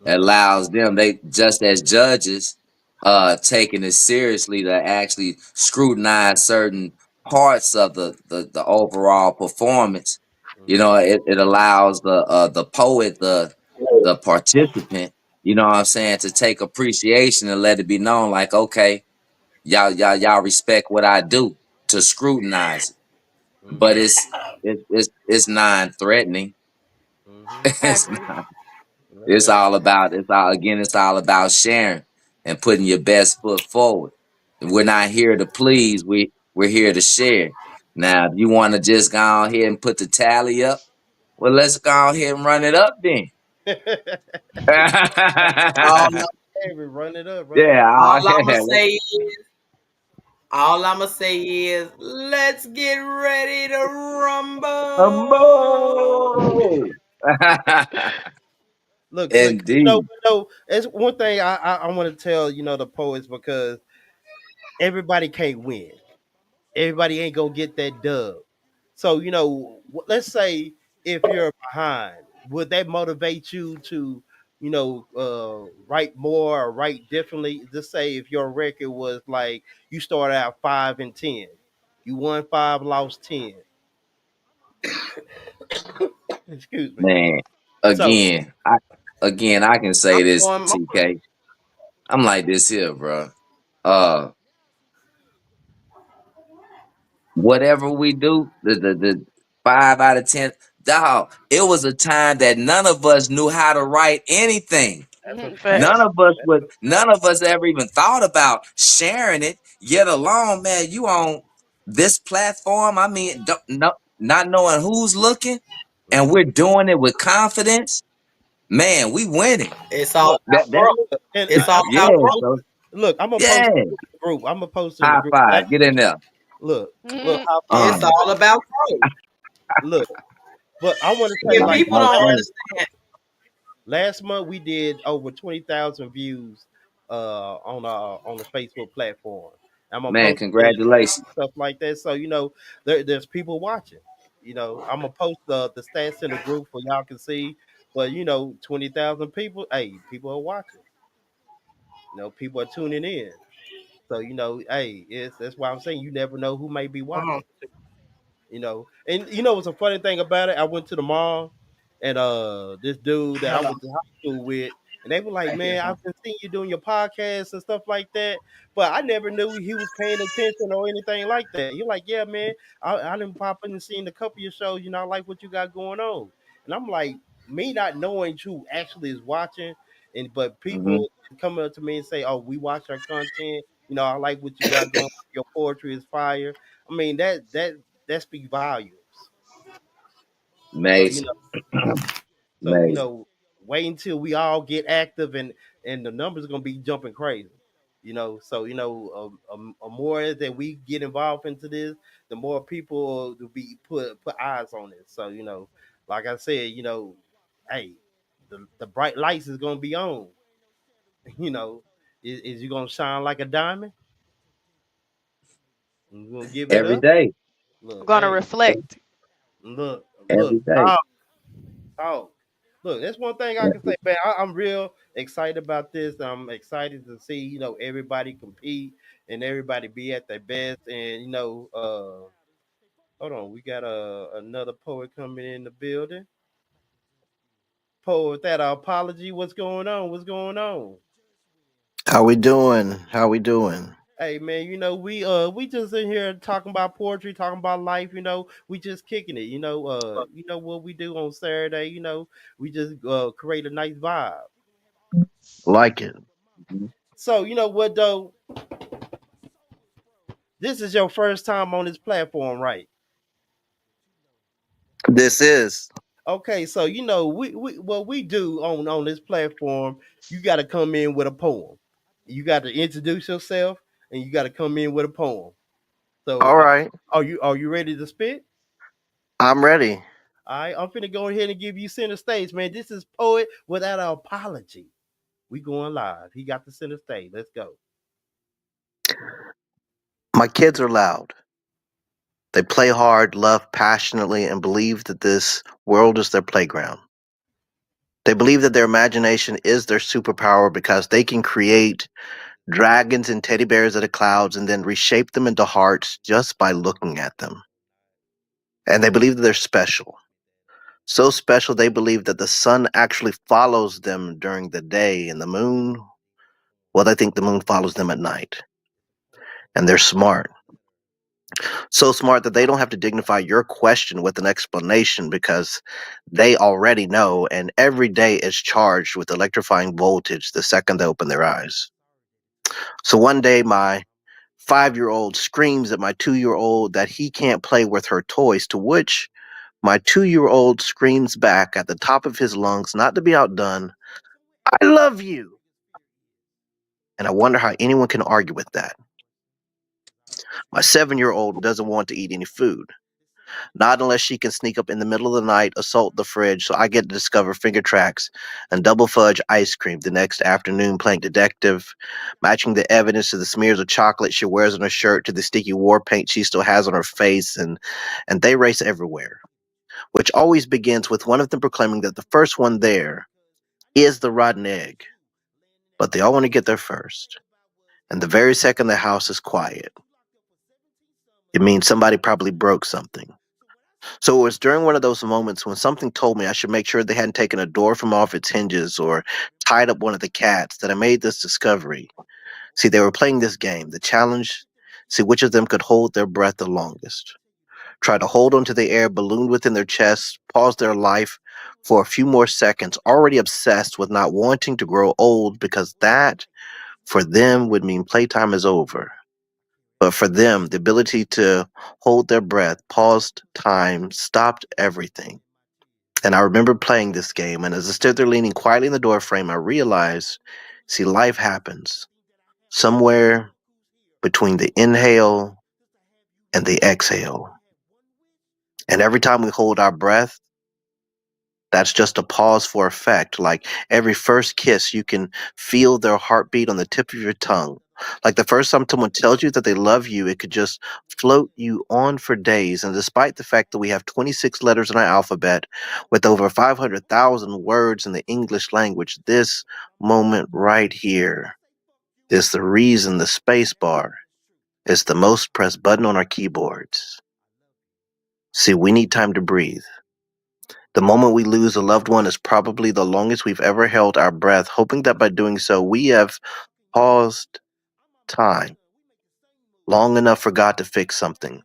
It Hmm. allows them, they just as judges, taking it seriously to actually scrutinize certain parts of the overall performance. You Hmm. know, it allows the poet, the participant, you know what I'm saying, to take appreciation and let it be known like, okay, y'all respect what I do, to scrutinize it. But Hmm. it's non-threatening. Hmm. I It's agree. It's Okay. all about it's all about sharing and putting your best foot forward. We're not here to please, we're here to share. Now, if you want to just go ahead and put the tally up, well, let's go ahead and run it up then. All, Hey, we run it up, run it Yeah, up. all I'ma yeah. say all I'ma say is let's get ready to rumble. Humble. Look, Indeed. it's one thing I want to tell the poets because everybody can't win. Everybody ain't gonna get that dub. So let's say if you're behind, would that motivate you to write more or write differently? Just say if your record was like you started out 5-10, you won five, lost 10. Excuse me. Man, So again, I can I'm say this, doing more. TK. I'm like this here, bro. Uh, whatever we do, the 5 out of 10, dog. It was a time that none of us knew how to write anything. that's a fact. None Facts. of us That's would. a fact. None of us ever even thought about sharing it. Yet alone, man, you on this platform. I mean, don't, no, not knowing who's looking, and Mhm. we're doing it with confidence. Man, we winning. It's all Look, about That growth. and It's all yeah. about growth. So I'm gonna yeah, post it in the group. I'm gonna post it in the high group. five. Get in there. Look, high five. It's Uh, all about growth. Look, but I want to say And like like people Mark don't Twain. understand. last month we did over 20,000 views on the Facebook platform. I'm gonna Man, post it in the group congratulations. and stuff like that. So there's people watching. I'm gonna post the stats in the group for y'all can see. But 20,000 people. Hey, people are watching. People are tuning in. So hey, that's why I'm saying you never know who may be Come on. watching. And what's a funny thing about it? I went to the mall, and this dude that I Hello. went to high school with, and they were like, "Man, I've been seeing you doing your podcast and stuff like that," but I never knew he was paying attention or anything like that. You're like, "Yeah, man, I didn't pop in and seen a couple of your shows. I like what you got going on," and I'm like, me not knowing who actually is watching, but Hmm. people come up to me and say, "Oh, we watch our content. I like what you got going. Your poetry is fire." I mean that speaks volumes. So Amazing. so Amazing. wait until we all get active and the numbers gonna be jumping crazy. So more that we get involved into this, the more people will be put eyes on it. So like I said, hey, the bright lights is gonna be on. You know, is you gonna shine like a diamond? You gonna give it Every up? day. I'm Look, gonna hey, reflect. look, Every day. talk. Look, that's one thing I can say, man. I'm real excited about this. I'm excited to see, everybody compete and everybody be at their best. And hold on, we got another poet coming in the building. Poet, with that apology, what's going on? What's going on? How we doing? How we doing? Hey man, we just in here talking about poetry, talking about life. We just kicking it. What we do on Saturday. We just create a nice vibe. Like it. Mhm. So you know what though, this is your first time on this platform, right? This is. Okay, so we what we do on this platform, you got to come in with a poem. You got to introduce yourself, and you got to come in with a poem. So, All right. are you ready to spit? I'm ready. All right, I'm finna go ahead and give you center stage, man. This is poet without an apology. We going live. He got the center stage. Let's go. My kids are loud. They play hard, love passionately, and believe that this world is their playground. They believe that their imagination is their superpower because they can create dragons and teddy bears out of clouds and then reshape them into hearts just by looking at them. And they believe that they're special. So special they believe that the sun actually follows them during the day and the moon, well, they think the moon follows them at night. And they're smart. So smart that they don't have to dignify your question with an explanation because they already know, and every day is charged with electrifying voltage the second they open their eyes. So one day, my 5-year old screams at my 2-year old that he can't play with her toys, to which my 2-year old screams back at the top of his lungs, not to be outdone, I love you. And I wonder how anyone can argue with that. My 7-year old doesn't want to eat any food. Not unless she can sneak up in the middle of the night, assault the fridge, so I get to discover finger tracks and double fudge ice cream the next afternoon playing detective, matching the evidence to the smears of chocolate she wears on her shirt to the sticky war paint she still has on her face, and they race everywhere, which always begins with one of them proclaiming that the first one there is the rotten egg. But they all want to get there first. And the very second the house is quiet, it means somebody probably broke something. So it was during one of those moments when something told me I should make sure they hadn't taken a door from off its hinges or tied up one of the cats that I made this discovery. See, they were playing this game, the challenge, see which of them could hold their breath the longest. Try to hold onto the air ballooned within their chests, pause their life for a few more seconds, already obsessed with not wanting to grow old because that, for them, would mean playtime is over. But for them, the ability to hold their breath, paused time, stopped everything. And I remember playing this game, and as I stood there leaning quietly in the doorframe, I realized, see, life happens somewhere between the inhale and the exhale. And every time we hold our breath, that's just a pause for effect. Like every first kiss, you can feel their heartbeat on the tip of your tongue. Like the first time someone tells you that they love you, it could just float you on for days. And despite the fact that we have 26 letters in our alphabet with over 500,000 words in the English language, this moment right here is the reason the space bar is the most pressed button on our keyboards. See, we need time to breathe. The moment we lose a loved one is probably the longest we've ever held our breath, hoping that by doing so we have paused time long enough for God to fix something.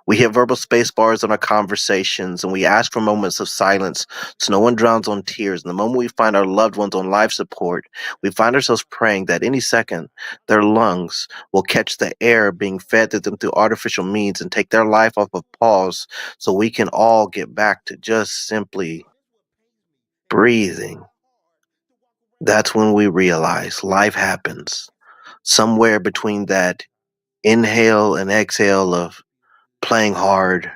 We hit verbal space bars in our conversations and we ask for moments of silence so no one drowns on tears. And the moment we find our loved ones on life support, we find ourselves praying that any second their lungs will catch the air being fed to them through artificial means and take their life off of pause so we can all get back to just simply breathing. That's when we realize life happens somewhere between that inhale and exhale of playing hard,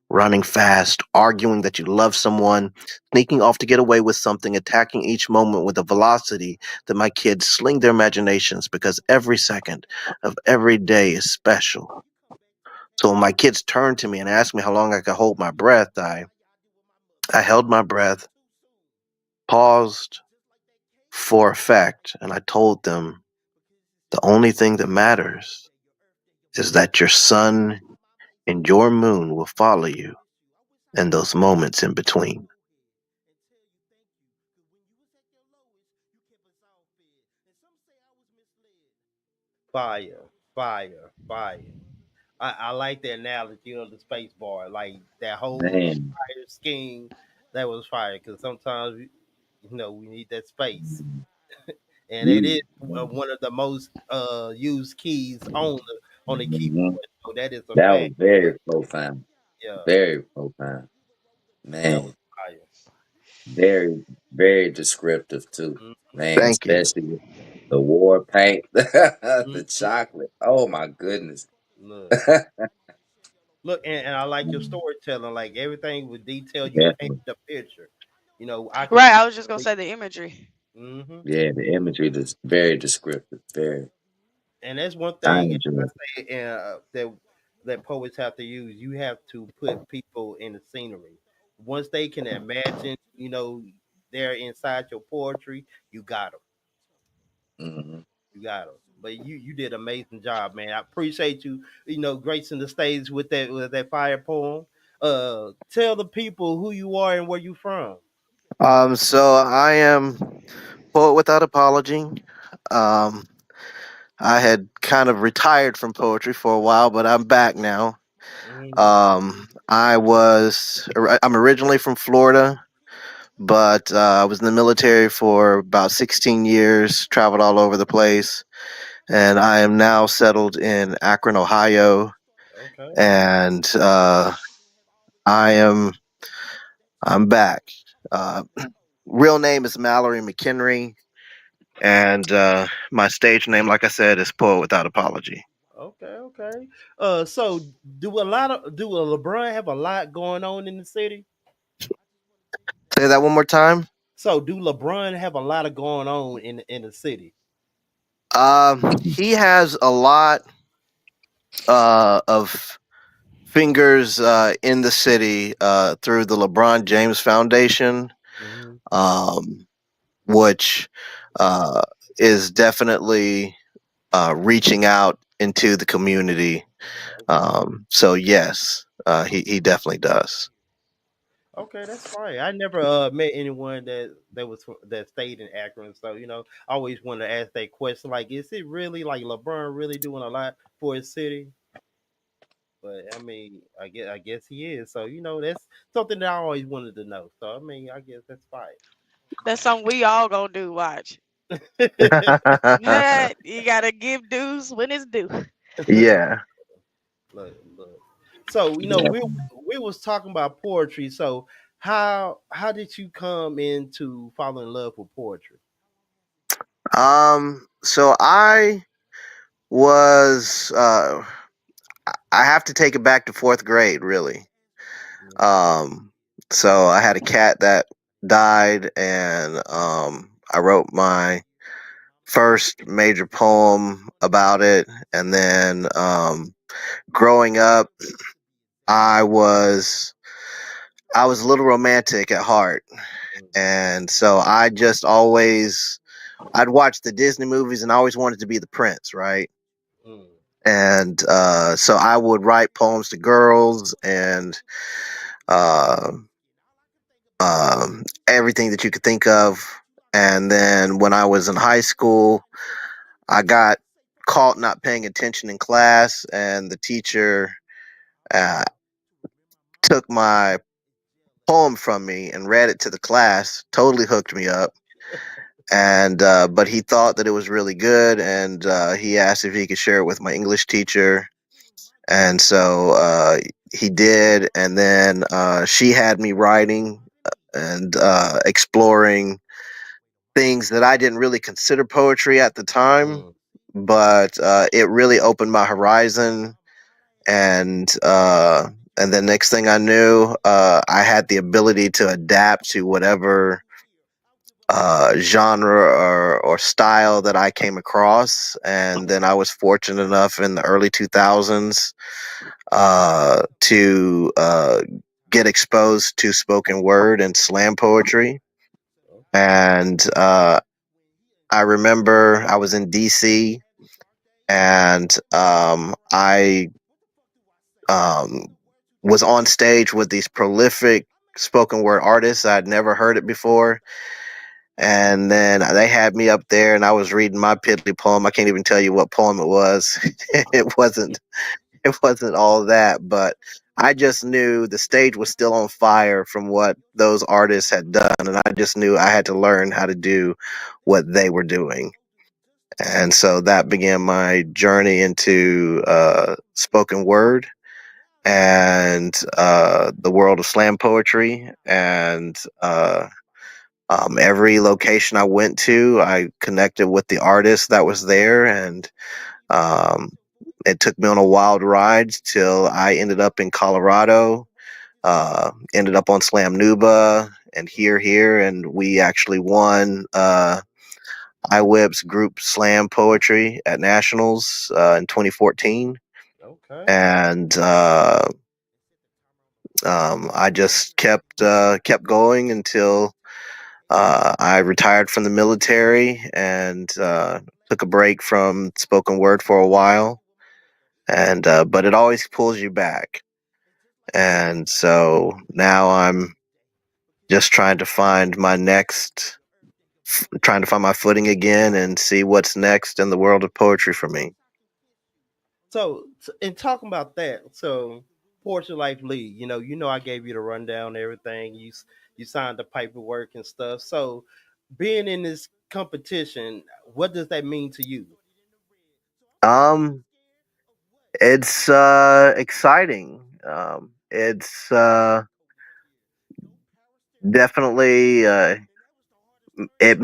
running fast, arguing that you love someone, sneaking off to get away with something, attacking each moment with a velocity that my kids sling their imaginations because every second of every day is special. So when my kids turned to me and asked me how long I could hold my breath, I held my breath, paused for effect, and I told them the only thing that matters is that your sun and your moon will follow you in those moments in between. Fire, fire, fire. I like the analogy of the space bar, like that whole Man. fire scheme. That was fire because sometimes we need that space, and it You, is one of the most used keys on the mhm. keyboard. So that is a That fact. was very profound. Yeah, Very profound. that Man. was fire. Very, very descriptive too. Mm-hmm. Man, Thank you. especially with the war paint, the Mm-hmm. chocolate. Oh my goodness. Look, look, and I like your storytelling. Like everything with detail, you painted Definitely. the picture. I can Right. see. I was just gonna say the imagery. Hmm. Yeah, the imagery is very descriptive. Very, And that's one I thing enjoy it. I say that poets have to use. You have to put people in the scenery. Once they can imagine, they're inside your poetry. You got them. Hmm. You got them. But you did an amazing job, man. I appreciate you. Gracing the stage with that fire poem. Tell the people who you are and where you from. So I am poet without apology. Um, I had kind of retired from poetry for a while, but I'm back now. Mm, I'm originally from Florida, but I was in the military for about 16 years, traveled all over the place, and I am now settled in Akron, Ohio, okay. and I am I'm back. Uh, Real name is Mallory McHenry, and my stage name, like I said, is Poet Without Apology. Okay, okay. So do a LeBron have a lot going on in the city? Say that one more time. So do LeBron have a lot of going on in the city? He has a lot of fingers in the city through the LeBron James Foundation, Hmm. um, which uh, is definitely reaching out into the community. Okay. So yes, he definitely does. Okay, that's fine. I never met anyone that stayed in Akron, so I always wanted to ask that question. Like, is it really like LeBron really doing a lot for his city? But I mean, I guess he is. So that's something that I always wanted to know. So I mean, I guess that's That's something we all gonna do. Watch. fine. You gotta give dues when it's due. Yeah. Look. So Yeah. we was talking about poetry. So how did you come into fall in love with poetry? So I was I have to take it back to fourth grade, really. Um, so I had a cat that died, and I wrote my first major poem about it. And then growing up, I was I was a little romantic at heart, and so I just always I'd watch the Disney movies, and I always wanted to be the prince, right? Mm, And so I would write poems to girls and uh, everything that you could think of. And then when I was in high school, I got caught not paying attention in class, and the teacher uh, took my poem from me and read it to the class. Totally hooked me up. And but he thought that it was really good, and he asked if he could share it with my English teacher. And so he did, and then she had me writing and exploring things that I didn't really consider poetry at the time, mm. but it really opened my horizon. And and the next thing I knew, I had the ability to adapt to whatever genre or style that I came across. And then I was fortunate enough in the early 2000s to get exposed to spoken word and slam poetry. Okay. And I remember I was in DC, and I um, was on stage with these prolific spoken word artists. I'd never heard it before. And then they had me up there, and I was reading my piddly poem. I can't even tell you what poem it was. It wasn't all that, but I just knew the stage was still on fire from what those artists had done, and I just knew I had to learn how to do what they were doing. And so that began my journey into spoken word and the world of slam poetry. And every location I went to, I connected with the artist that was there, and um, it took me on a wild ride till I ended up in Colorado. Ended up on Slam Nuba, and here, and we actually won iWhip's group slam poetry at nationals in 2014, Okay. and I just kept going until I retired from the military and took a break from spoken word for a while, and but it always pulls you back, and so now I'm just trying to find my footing again and see what's next in the world of poetry for me. So, in talking about that, so Portrait Life League, I gave you the rundown, and everything. You signed the paperwork and stuff. So, being in this competition, what does that mean to you? Um, it's exciting. It's definitely it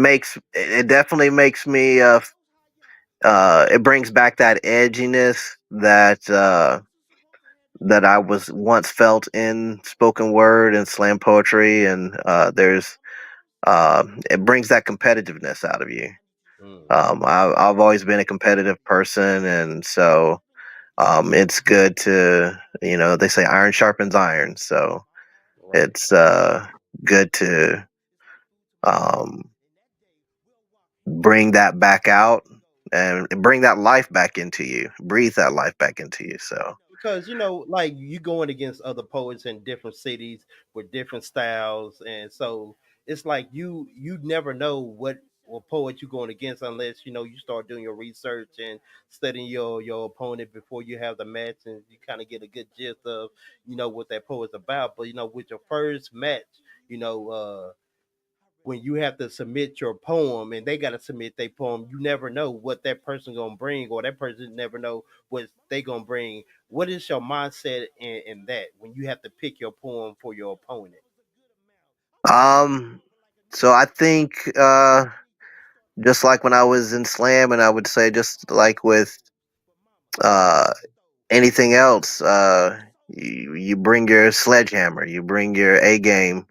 definitely makes me it brings back that edginess that I was once felt in spoken word and slam poetry, and there's it brings that competitiveness out of you. Mm, I've always been a competitive person, and so it's good to, they say iron sharpens iron, so right. it's good to um, bring that back out and bring that life back into you, breathe that life back into you. So Because like you going against other poets in different cities with different styles, and so it's like you never know what poet you're going against unless you start doing your research and studying your opponent before you have the match, and you kind of get a good gist of what that poet's about. But with your first match, you know when you have to submit your poem and they got to submit their poem, you never know what that person gonna bring, or that person never know what they gonna bring. What is your mindset in that when you have to pick your poem for your opponent? um so I think just like when I was in slam, and I would say just like with uh anything else, you bring your sledgehammer, you bring your A game,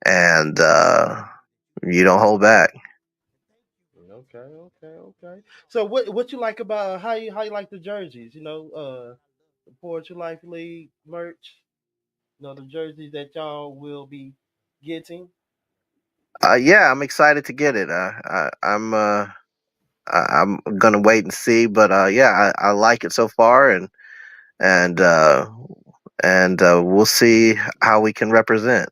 and you don't hold back. Okay, okay, okay. So what you like about how you like the jerseys? The Poetry Life League merch. The jerseys that y'all will be getting. Yeah, I'm excited to get it. I'm gonna wait and see, but yeah, I like it so far, and uh, and we'll see how we can represent.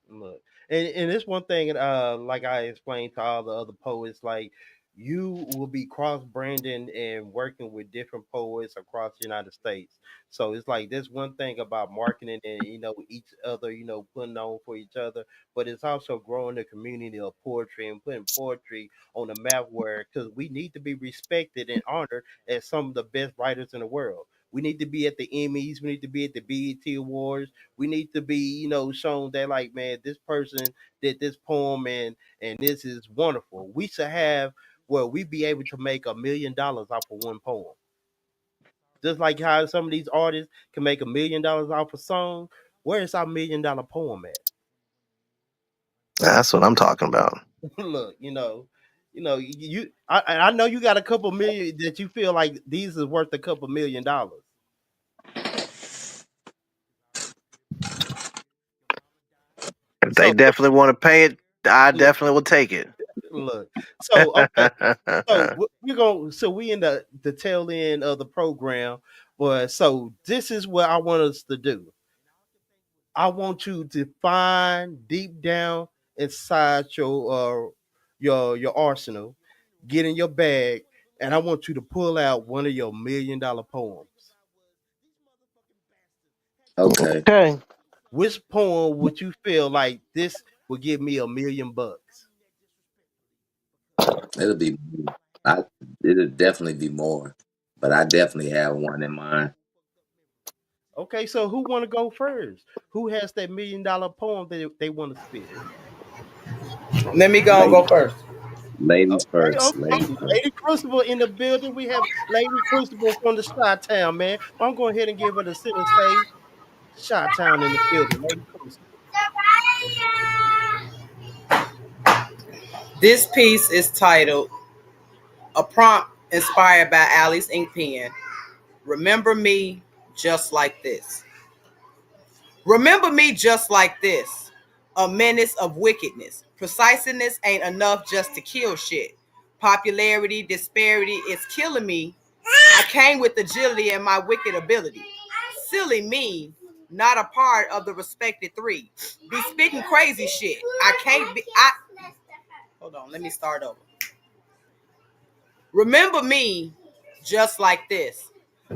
Look, and it's one thing, like I explained to all the other poets, like you will be cross branding and working with different poets across the United States. So it's like there's one thing about marketing and each other, putting on for each other, but it's also growing the community of poetry and putting poetry on the map where because we need to be respected and honored as some of the best writers in the world. We need to be at the Emmys. We need to be at the BET Awards. We need to be shown that like, man, this person did this poem, and this is wonderful. We should have where we be able to make $1 million off of one poem, just like how some of these artists can make $1 million off a song. Where is our $1 million poem at? That's what I'm talking about. Look, I know you got a couple million that you feel like these is worth a couple $1 million. If they So definitely want to pay it, I look, definitely will take it. look. So okay. So we're going. So we in the tail end of the program, but so this is what I want us to do. I want you to find deep down inside your arsenal, get in your bag, and I want you to pull out one of your $1 million poems. Okay, Okay. Which poem would you feel like this would give me $1 million? it'll be. I. It'll definitely be more, but I definitely have one in mind. Okay, so who want to go first? Who has that $1 million poem that they want to spit? Let me go and Ladies, go first. ladies Okay, first. okay. Ladies first. Lady Crucible in the building. We have Lady Crucible from the Shot Town, man. I'm going ahead and give her the center stage. Shot Town in the building. Lady Crucible. This piece is titled A Prompt Inspired by Alice Ink Pen. Remember me just like this. Remember me just like this. A menace of wickedness. Preciseness ain't enough just to kill shit. Popularity, disparity is killing me. I came with agility and my wicked ability. Silly me, not a part of the respected three. Be spitting crazy shit. I can't be. Hold on, let me start over. Remember me just like this.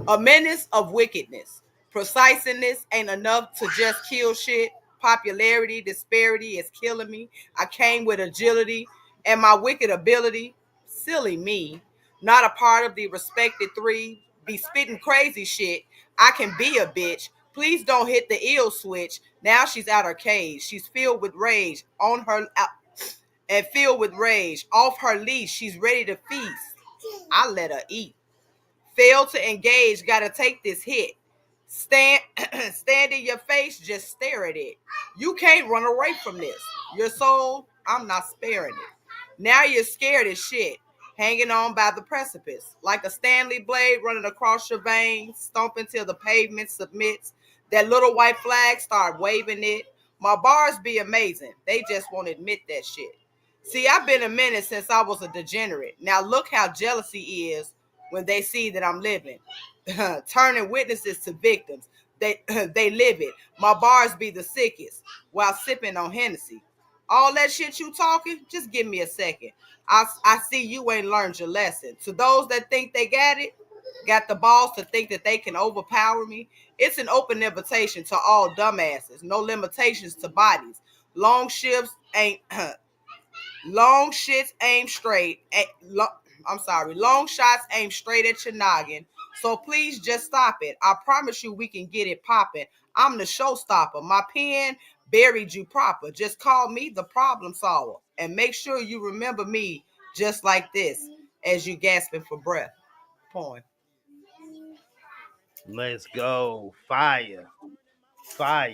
A menace of wickedness. Preciseness ain't enough to just kill shit. Popularity, disparity is killing me. I came with agility and my wicked ability. Silly me. Not a part of the respected three. Be spitting crazy shit. I can be a bitch. Please don't hit the ill switch. Now she's out her cage. She's filled with rage on her and filled with rage. Off her leash, she's ready to feast. I let her eat. Fail to engage, gotta take this hit. Stand stand in your face, just stare at it. You can't run away from this. Your soul, I'm not sparing it. Now you're scared as shit, hanging on by the precipice. Like a Stanley blade running across your veins, stomping till the pavement submits. That little white flag, start waving it. My bars be amazing. They just won't admit that shit. See, I've been a minute since I was a degenerate. Now look how jealousy is when they see that I'm living. Turning witnesses to victims. They they live it. My bars be the sickest while sipping on Hennessy. All that shit you talking, just give me a second. I see you ain't learned your lesson. To those that think they got it, got the balls to think that they can overpower me, it's an open invitation to all dumbasses. No limitations to bodies. Long shifts ain't long shits aim straight. I'm sorry. Long shots aim straight at your noggin. So please just stop it. I promise you we can get it popping. I'm the showstopper. My pen buried you proper. Just call me the problem solver. And make sure you remember me just like this as you gasping for breath. Poem. Let's go. Fire. Fire.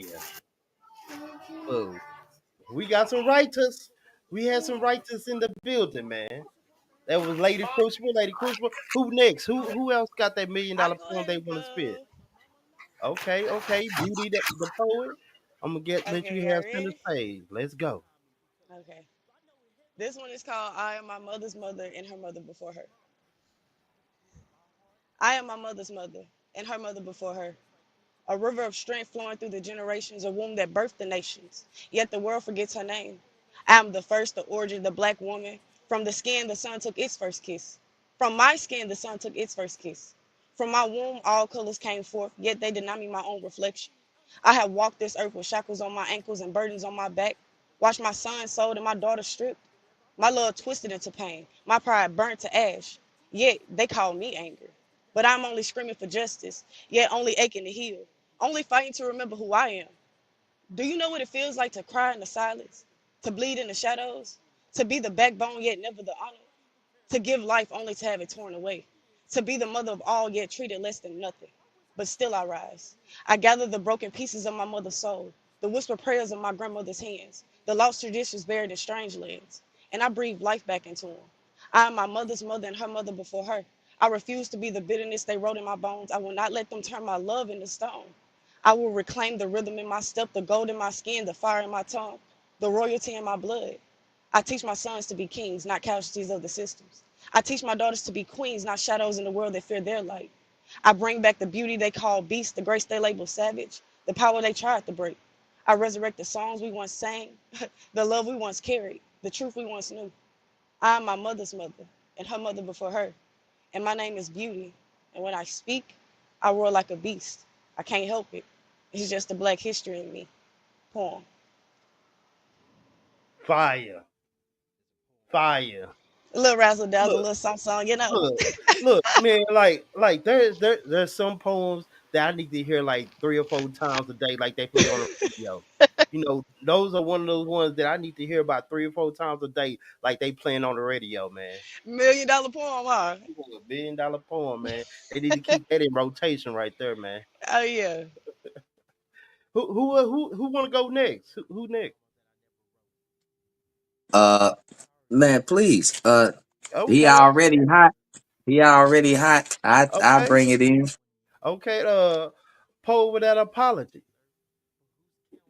Oh, we got some writers. We had some writers in the building, man. That was Lady Crucible. Lady Crucible. Who next? Who else got that million I dollar go poem they ahead, want to spit? Boo. Okay, okay. Beauty the poet. I'm gonna let Okay, you y'all have center ready? stage. Let's go. Okay. This one is called I Am My Mother's Mother and Her Mother Before Her. I am my mother's mother and her mother before her. A river of strength flowing through the generations, a womb that birthed the nations. Yet the world forgets her name. I am the first, the origin, the black woman. From the skin, the sun took its first kiss. From my skin, the sun took its first kiss. From my womb, all colors came forth, yet they deny me my own reflection. I have walked this earth with shackles on my ankles and burdens on my back. Watched my son sold and my daughter stripped. My love twisted into pain, my pride burnt to ash. Yet they call me anger. But I'm only screaming for justice, yet only aching to heal, only fighting to remember who I am. Do you know what it feels like to cry in the silence, to bleed in the shadows, to be the backbone yet never the honor, to give life only to have it torn away, to be the mother of all yet treated less than nothing? But still I rise. I gather the broken pieces of my mother's soul, the whispered prayers of my grandmother's hands, the lost traditions buried in strange lands, and I breathe life back into them. I am my mother's mother and her mother before her. I refuse to be the bitterness they wrote in my bones. I will not let them turn my love into stone. I will reclaim the rhythm in my step, the gold in my skin, the fire in my tongue, the royalty in my blood. I teach my sons to be kings, not casualties of the systems. I teach my daughters to be queens, not shadows in the world that fear their light. I bring back the beauty they call beast, the grace they label savage, the power they tried to break. I resurrect the songs we once sang, the love we once carried, the truth we once knew. I am my mother's mother and her mother before her, and my name is Beauty. And when I speak, I roar like a beast. I can't help it. It's just the black history in me. Poem. Fire. Fire. A little razzle dazzle, a Look, little song, you know. look, look, man, like there's some poems that I need to hear like 3 or 4 times a day, like they play on the radio. You know, those are one of those ones that I need to hear about 3 or 4 times a day, like they playing on the radio, man. $1 million poem, huh? $1 billion poem, man. They need to keep that in rotation right there, man. Oh yeah. Who want to go next? Who next? Man, please. He Okay, already hot. He already hot. I okay, bring it in. okay. Poe without apology.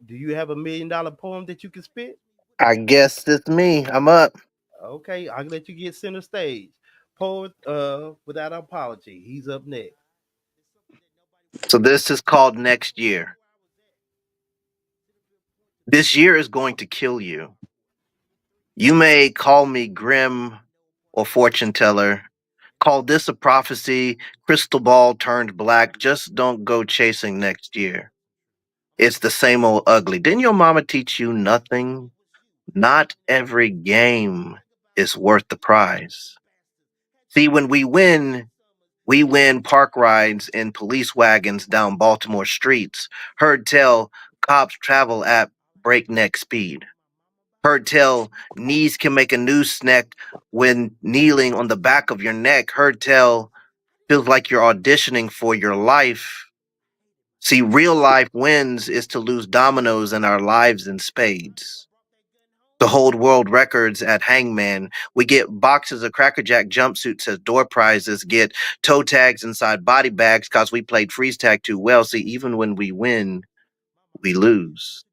Do you have $1 million poem that you can spit? I guess it's me. I'm up. Okay, I'll let you get center stage. Poet without apology. He's up next. So this is called Next Year. This year is going to kill you. You may call me grim or fortune teller. Call this a prophecy, crystal ball turned black. Just don't go chasing next year. It's the same old ugly. Didn't your mama teach you nothing? Not every game is worth the prize. See, when we win park rides in police wagons down Baltimore streets. Heard tell cops travel at breakneck speed. Heard tell knees can make a noose neck when kneeling on the back of your neck. Heard tell feels like you're auditioning for your life. See, real life wins is to lose dominoes in our lives in spades. To hold world records at Hangman, we get boxes of Cracker Jack jumpsuits as door prizes, get toe tags inside body bags because we played freeze tag too well. See, even when we win, we lose.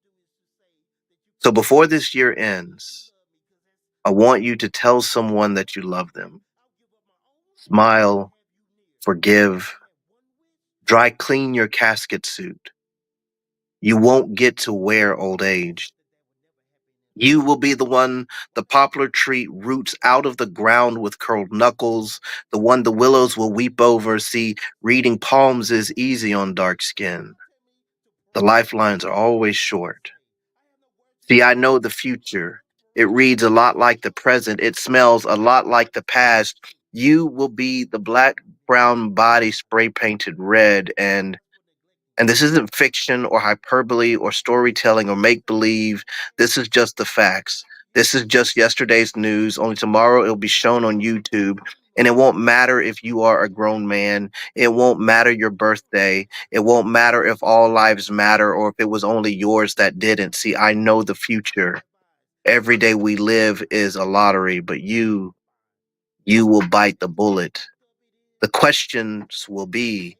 So before this year ends, I want you to tell someone that you love them. Smile, forgive, dry clean your casket suit. You won't get to wear old age. You will be the one the poplar tree roots out of the ground with curled knuckles, the one the willows will weep over. See, reading palms is easy on dark skin. The lifelines are always short. See, I know the future. It reads a lot like the present. It smells a lot like the past. You will be the black brown body spray painted red, and this isn't fiction or hyperbole or storytelling or make believe. This is just the facts. This is just yesterday's news. Only tomorrow it'll be shown on YouTube. And it won't matter if you are a grown man. It won't matter your birthday. It won't matter if all lives matter or if it was only yours that didn't. See, I know the future. Every day we live is a lottery, but you will bite the bullet. The questions will be,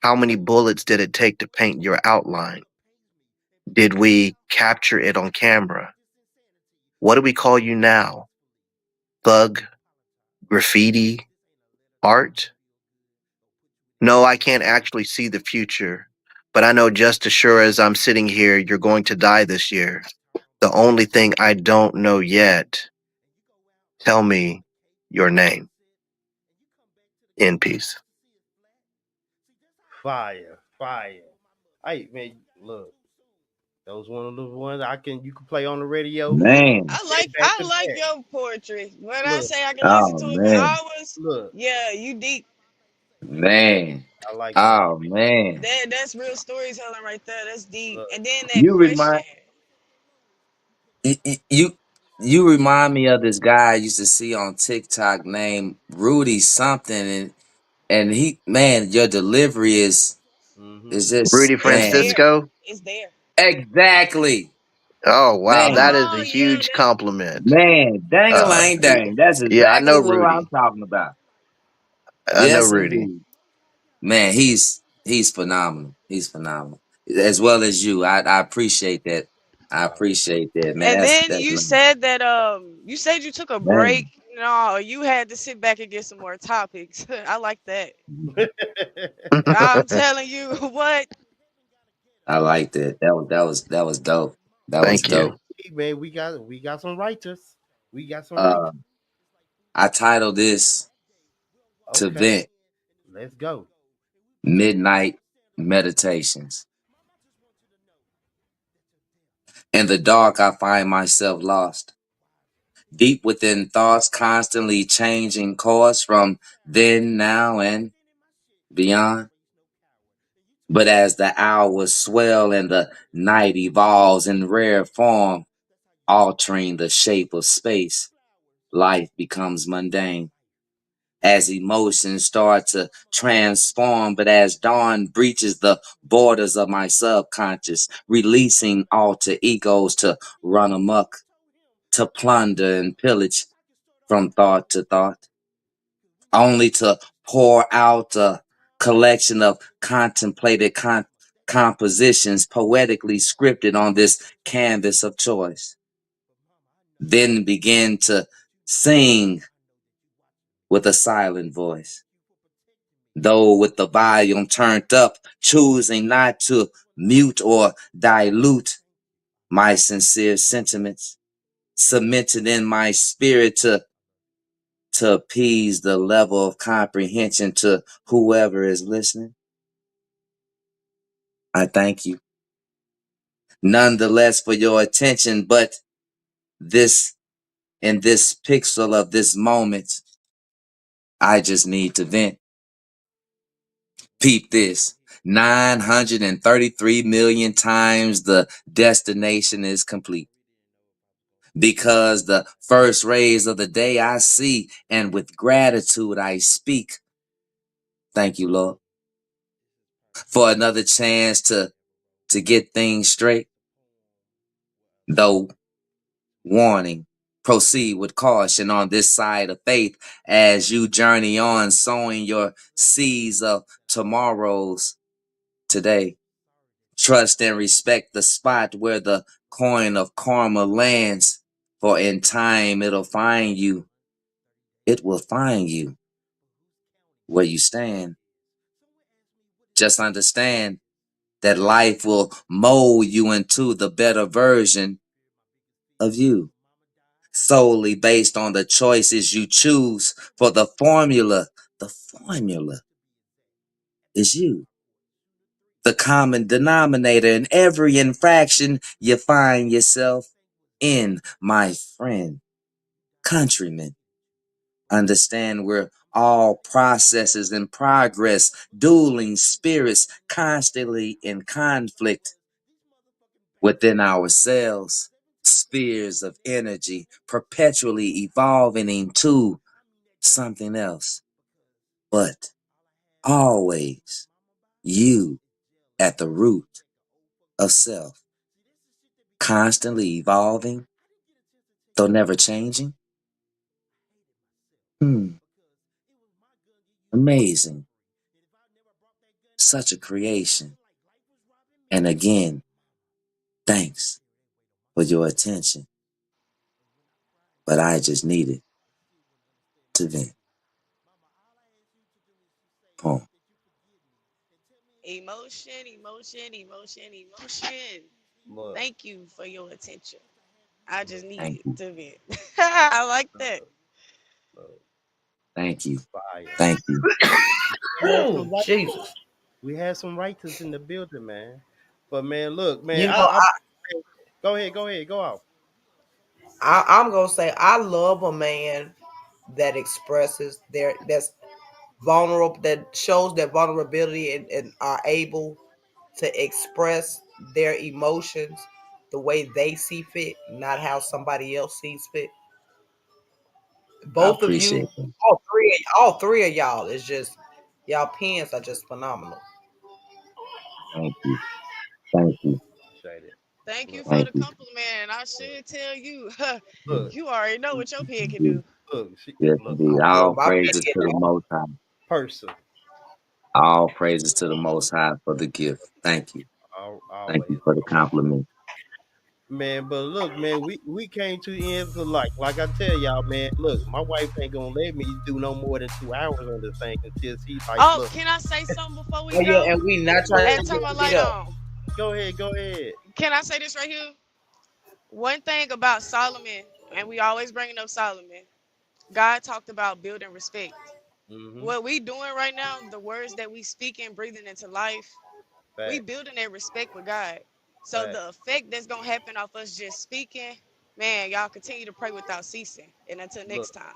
how many bullets did it take to paint your outline? Did we capture it on camera? What do we call you now? Thug? Graffiti? Art? No, I can't actually see the future, but I know just as sure as I'm sitting here, you're going to die this year. The only thing I don't know yet, tell me your name. In peace. Fire, fire. Hey man, look, those one of the ones you can play on the radio Man. and back I to like back. your poetry. When I Look, say I can listen Oh to it for man. hours, look. yeah, you deep. Man. I like that. Oh man. That's real storytelling right there. That's deep. Look, And then that You question. remind you you remind me of this guy I used to see on TikTok named Rudy something, and he, man, your delivery mm-hmm. is just, Rudy It's man. there. Francisco? It's there. Exactly. Oh, wow. That Man. is a Oh yeah, huge compliment. Man, dang a Uh, lang dang. That's yeah, I know exactly what I'm Rudy. talking about. I know Yes, Rudy. indeed. Man, he's phenomenal. He's phenomenal. As well as you. I appreciate that. I appreciate that, man. and then That's you man. said that you said you took a break. Man. No, you had to sit back and get some more topics. I like that. I'm telling you what. I like that. That was dope. That was Thank you. dope. Hey, man, we got some writers. We got some writers. Uh I titled this To Okay, Vent let's go. Midnight Meditations. In the dark I find myself lost. Deep within thoughts constantly changing course from then, now, and beyond. But as the hours swell and the night evolves in rare form, altering the shape of space, life becomes mundane. As emotions start to transform, but as dawn breaches the borders of my subconscious, releasing alter egos to run amok. to plunder and pillage from thought to thought, only to pour out a collection of contemplated compositions poetically scripted on this canvas of choice, then begin to sing with a silent voice, though with the volume turned up, choosing not to mute or dilute my sincere sentiments, cemented in my spirit to appease the level of comprehension to whoever is listening. I thank you nonetheless for your attention, but this in this pixel of this moment, I just need to vent. Peep this. 933 million times the destination is complete. Because the first rays of the day I see, and with gratitude I speak. Thank you, Lord, for another chance to get things straight. Though warning, proceed with caution on this side of faith as you journey on, sowing your seeds of tomorrows today. Trust and respect the spot where the coin of karma lands, for in time it'll find you. It will find you where you stand. Just understand that life will mold you into the better version of you, solely based on the choices you choose. For the formula is you. The common denominator in every infraction you find yourself in, my friend, countrymen. Understand we're all processes in progress, dueling spirits constantly in conflict within ourselves, spheres of energy perpetually evolving into something else, but always you at the root of self, constantly evolving, though never changing. Hmm, amazing. Such a creation. And again, thanks for your attention. But I just needed to vent. Poem. Emotion, emotion, emotion, emotion. Look, Thank you for your attention. I just look, Thank needed you. to vent. I like that. look, look. Thank you. Fire. Thank you. We had Oh, some right. Jesus. We had some writers in the building, man. But man, look, man. You know, Go ahead. Go ahead. Go off. I'm gonna say I love a man that expresses that's vulnerable, that shows that vulnerability and are able to express their emotions the way they see fit, not how somebody else sees fit. I Both of you, appreciate that. all three of y'all is just y'all pens are just phenomenal. Thank you. Thank you. Appreciate it. Thank you Look, for Thank the you. compliment. And I look, should tell you, Yes, look, you already know what your pen can indeed. do. look. Yes, Look. indeed. Well, All my pen praises get to the Most High. Person. All praises to the Most High for the gift. Thank you. Thank you Always. for the compliment. Man, but look, man, we came to the end of like I tell y'all, man. Look, my wife ain't gonna let me do no more than 2 hours on this thing until she like, Oh, look, can I say something before we Oh yeah, go? and we not go trying ahead, to And get turn my beat light up. on. go ahead. Can I say this right here? One thing about Solomon, and we always bringing up Solomon, God talked about building respect. Mm-hmm. What we doing right now, the words that we speaking, breathing into life, we Facts, building that respect with God. So facts. the effect that's gonna happen off us just speaking, man, y'all continue to pray without ceasing. And until Look, next time,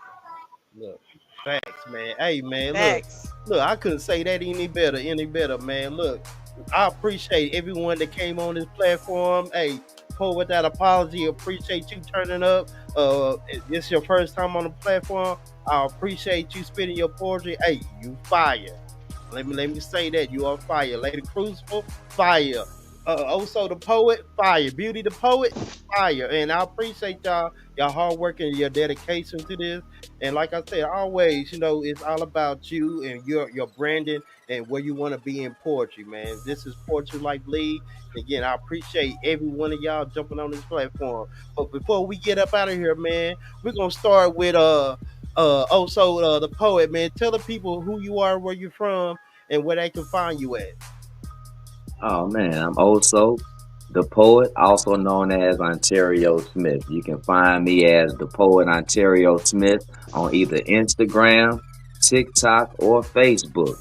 look, facts, man. Hey, man, facts. look. I couldn't say that any better, man. Look, I appreciate everyone that came on this platform. Hey, Paul, with that apology, appreciate you turning up. If this your first time on the platform, I appreciate you spitting your poetry. Hey, you fire. Let me say that you are fire, Lady Crucible, fire. Also the poet, fire. Beauty the poet, fire. And I appreciate y'all hard work and your dedication to this. And like I said, always, it's all about you and your branding and where you want to be in poetry, man. This is Poetry Life League. Again, I appreciate every one of y'all jumping on this platform. But before we get up out of here, man, we're gonna start with the poet, man. Tell the people who you are, where you're from, and where they can find you at. Oh man, I'm also the poet, also known as Ontario Smith. You can find me as the poet Ontario Smith on either Instagram, TikTok, or Facebook.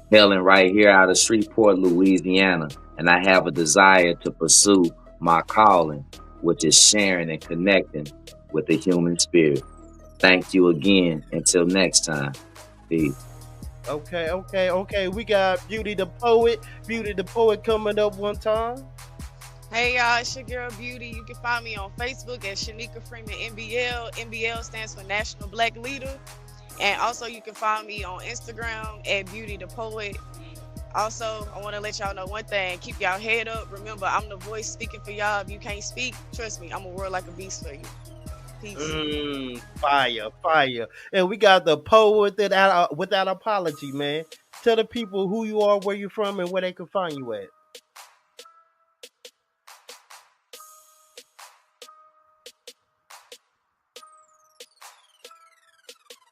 Hailing right here out of Shreveport, Louisiana, and I have a desire to pursue my calling, which is sharing and connecting with the human spirit. Thank you again. Until next time. Peace. Okay. We got Beauty the Poet. Beauty the Poet coming up one time. Hey y'all, it's your girl Beauty. You can find me on Facebook at Shanika Freeman NBL. NBL stands for National Black Leader. And also you can find me on Instagram at Beauty the Poet. Also, I want to let y'all know one thing. Keep y'all head up. Remember, I'm the voice speaking for y'all. If you can't speak, trust me, I'm a word like a beast for you. Peace. Fire. And we got the poet without apology, man. Tell the people who you are, where you're from, and where they can find you at.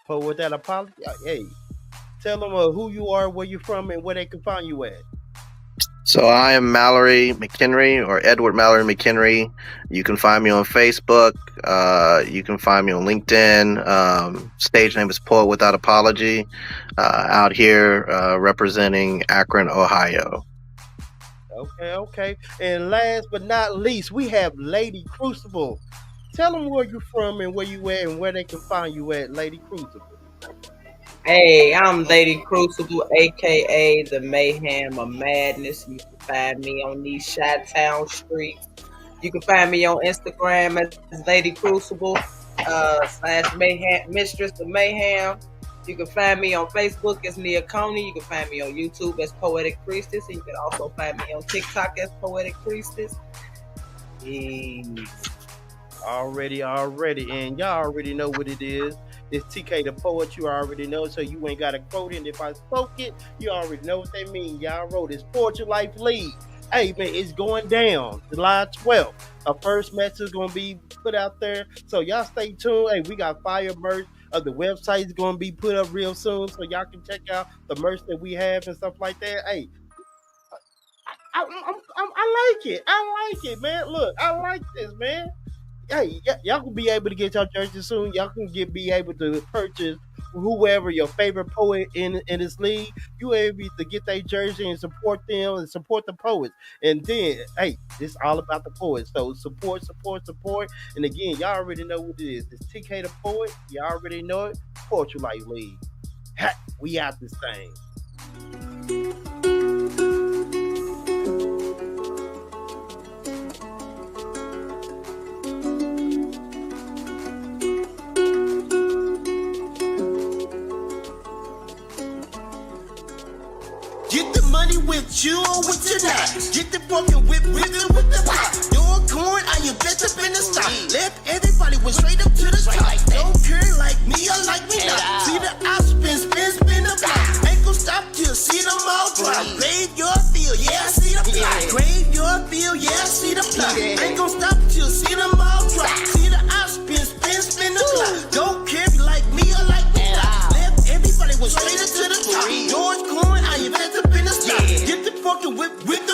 Poet without apology. Hey, tell them who you are, where you're from, and where they can find you at. So I am Mallory McHenry, or Edward Mallory McHenry. You can find me on Facebook. You can find me on LinkedIn. Stage name is Poet Without Apology. Out here representing Akron, Ohio. Okay. And last but not least, we have Lady Crucible. Tell them where you're from and where you at and where they can find you at, Lady Crucible. Hey, I'm Lady Crucible, aka the Mayhem of Madness. You can find me on these Chi-Town streets. You can find me on Instagram as Lady Crucible / Mayhem, Mistress of Mayhem. You can find me on Facebook as Nia Coney. You can find me on YouTube as Poetic Priestess. And you can also find me on TikTok as Poetic Priestess. Peace. Already. And y'all already know what it is. It's TK the Poet, you already know, so you ain't got to quote it. And if I spoke it, you already know what they mean. Y'all wrote it's Poetry Life League. Hey, man, it's going down July 12th. Our first match is going to be put out there. So y'all stay tuned. Hey, we got fire merch. The website is going to be put up real soon, so y'all can check out the merch that we have and stuff like that. Hey, I like it. I like it, man. Look, I like this, man. Hey, y'all can be able to get your jersey soon. Y'all can be able to purchase whoever your favorite poet in this league. You able to get their jersey and support them and support the poets. And then, hey, it's all about the poets. So support. And again, y'all already know what it is. It's TK the Poet. Y'all already know it. Poetry Life League. Ha, we out this thing. With you or with your not. Get the broken whip with the pot. Your corn, I invest up in the stock. Left everybody went straight up to the top. Don't care like me or like me not. See the I spin the block. Ain't gon' stop till see them all drop. Grave your field, yeah, I see the plot. Grave your field, yeah, I see the plot. Ain't gon' stop till see them all drop. See the I spin the block. Don't care like me or like me not. Left everybody went straight up to the top. George corn, I invest up in the stock. Get the fucking whip with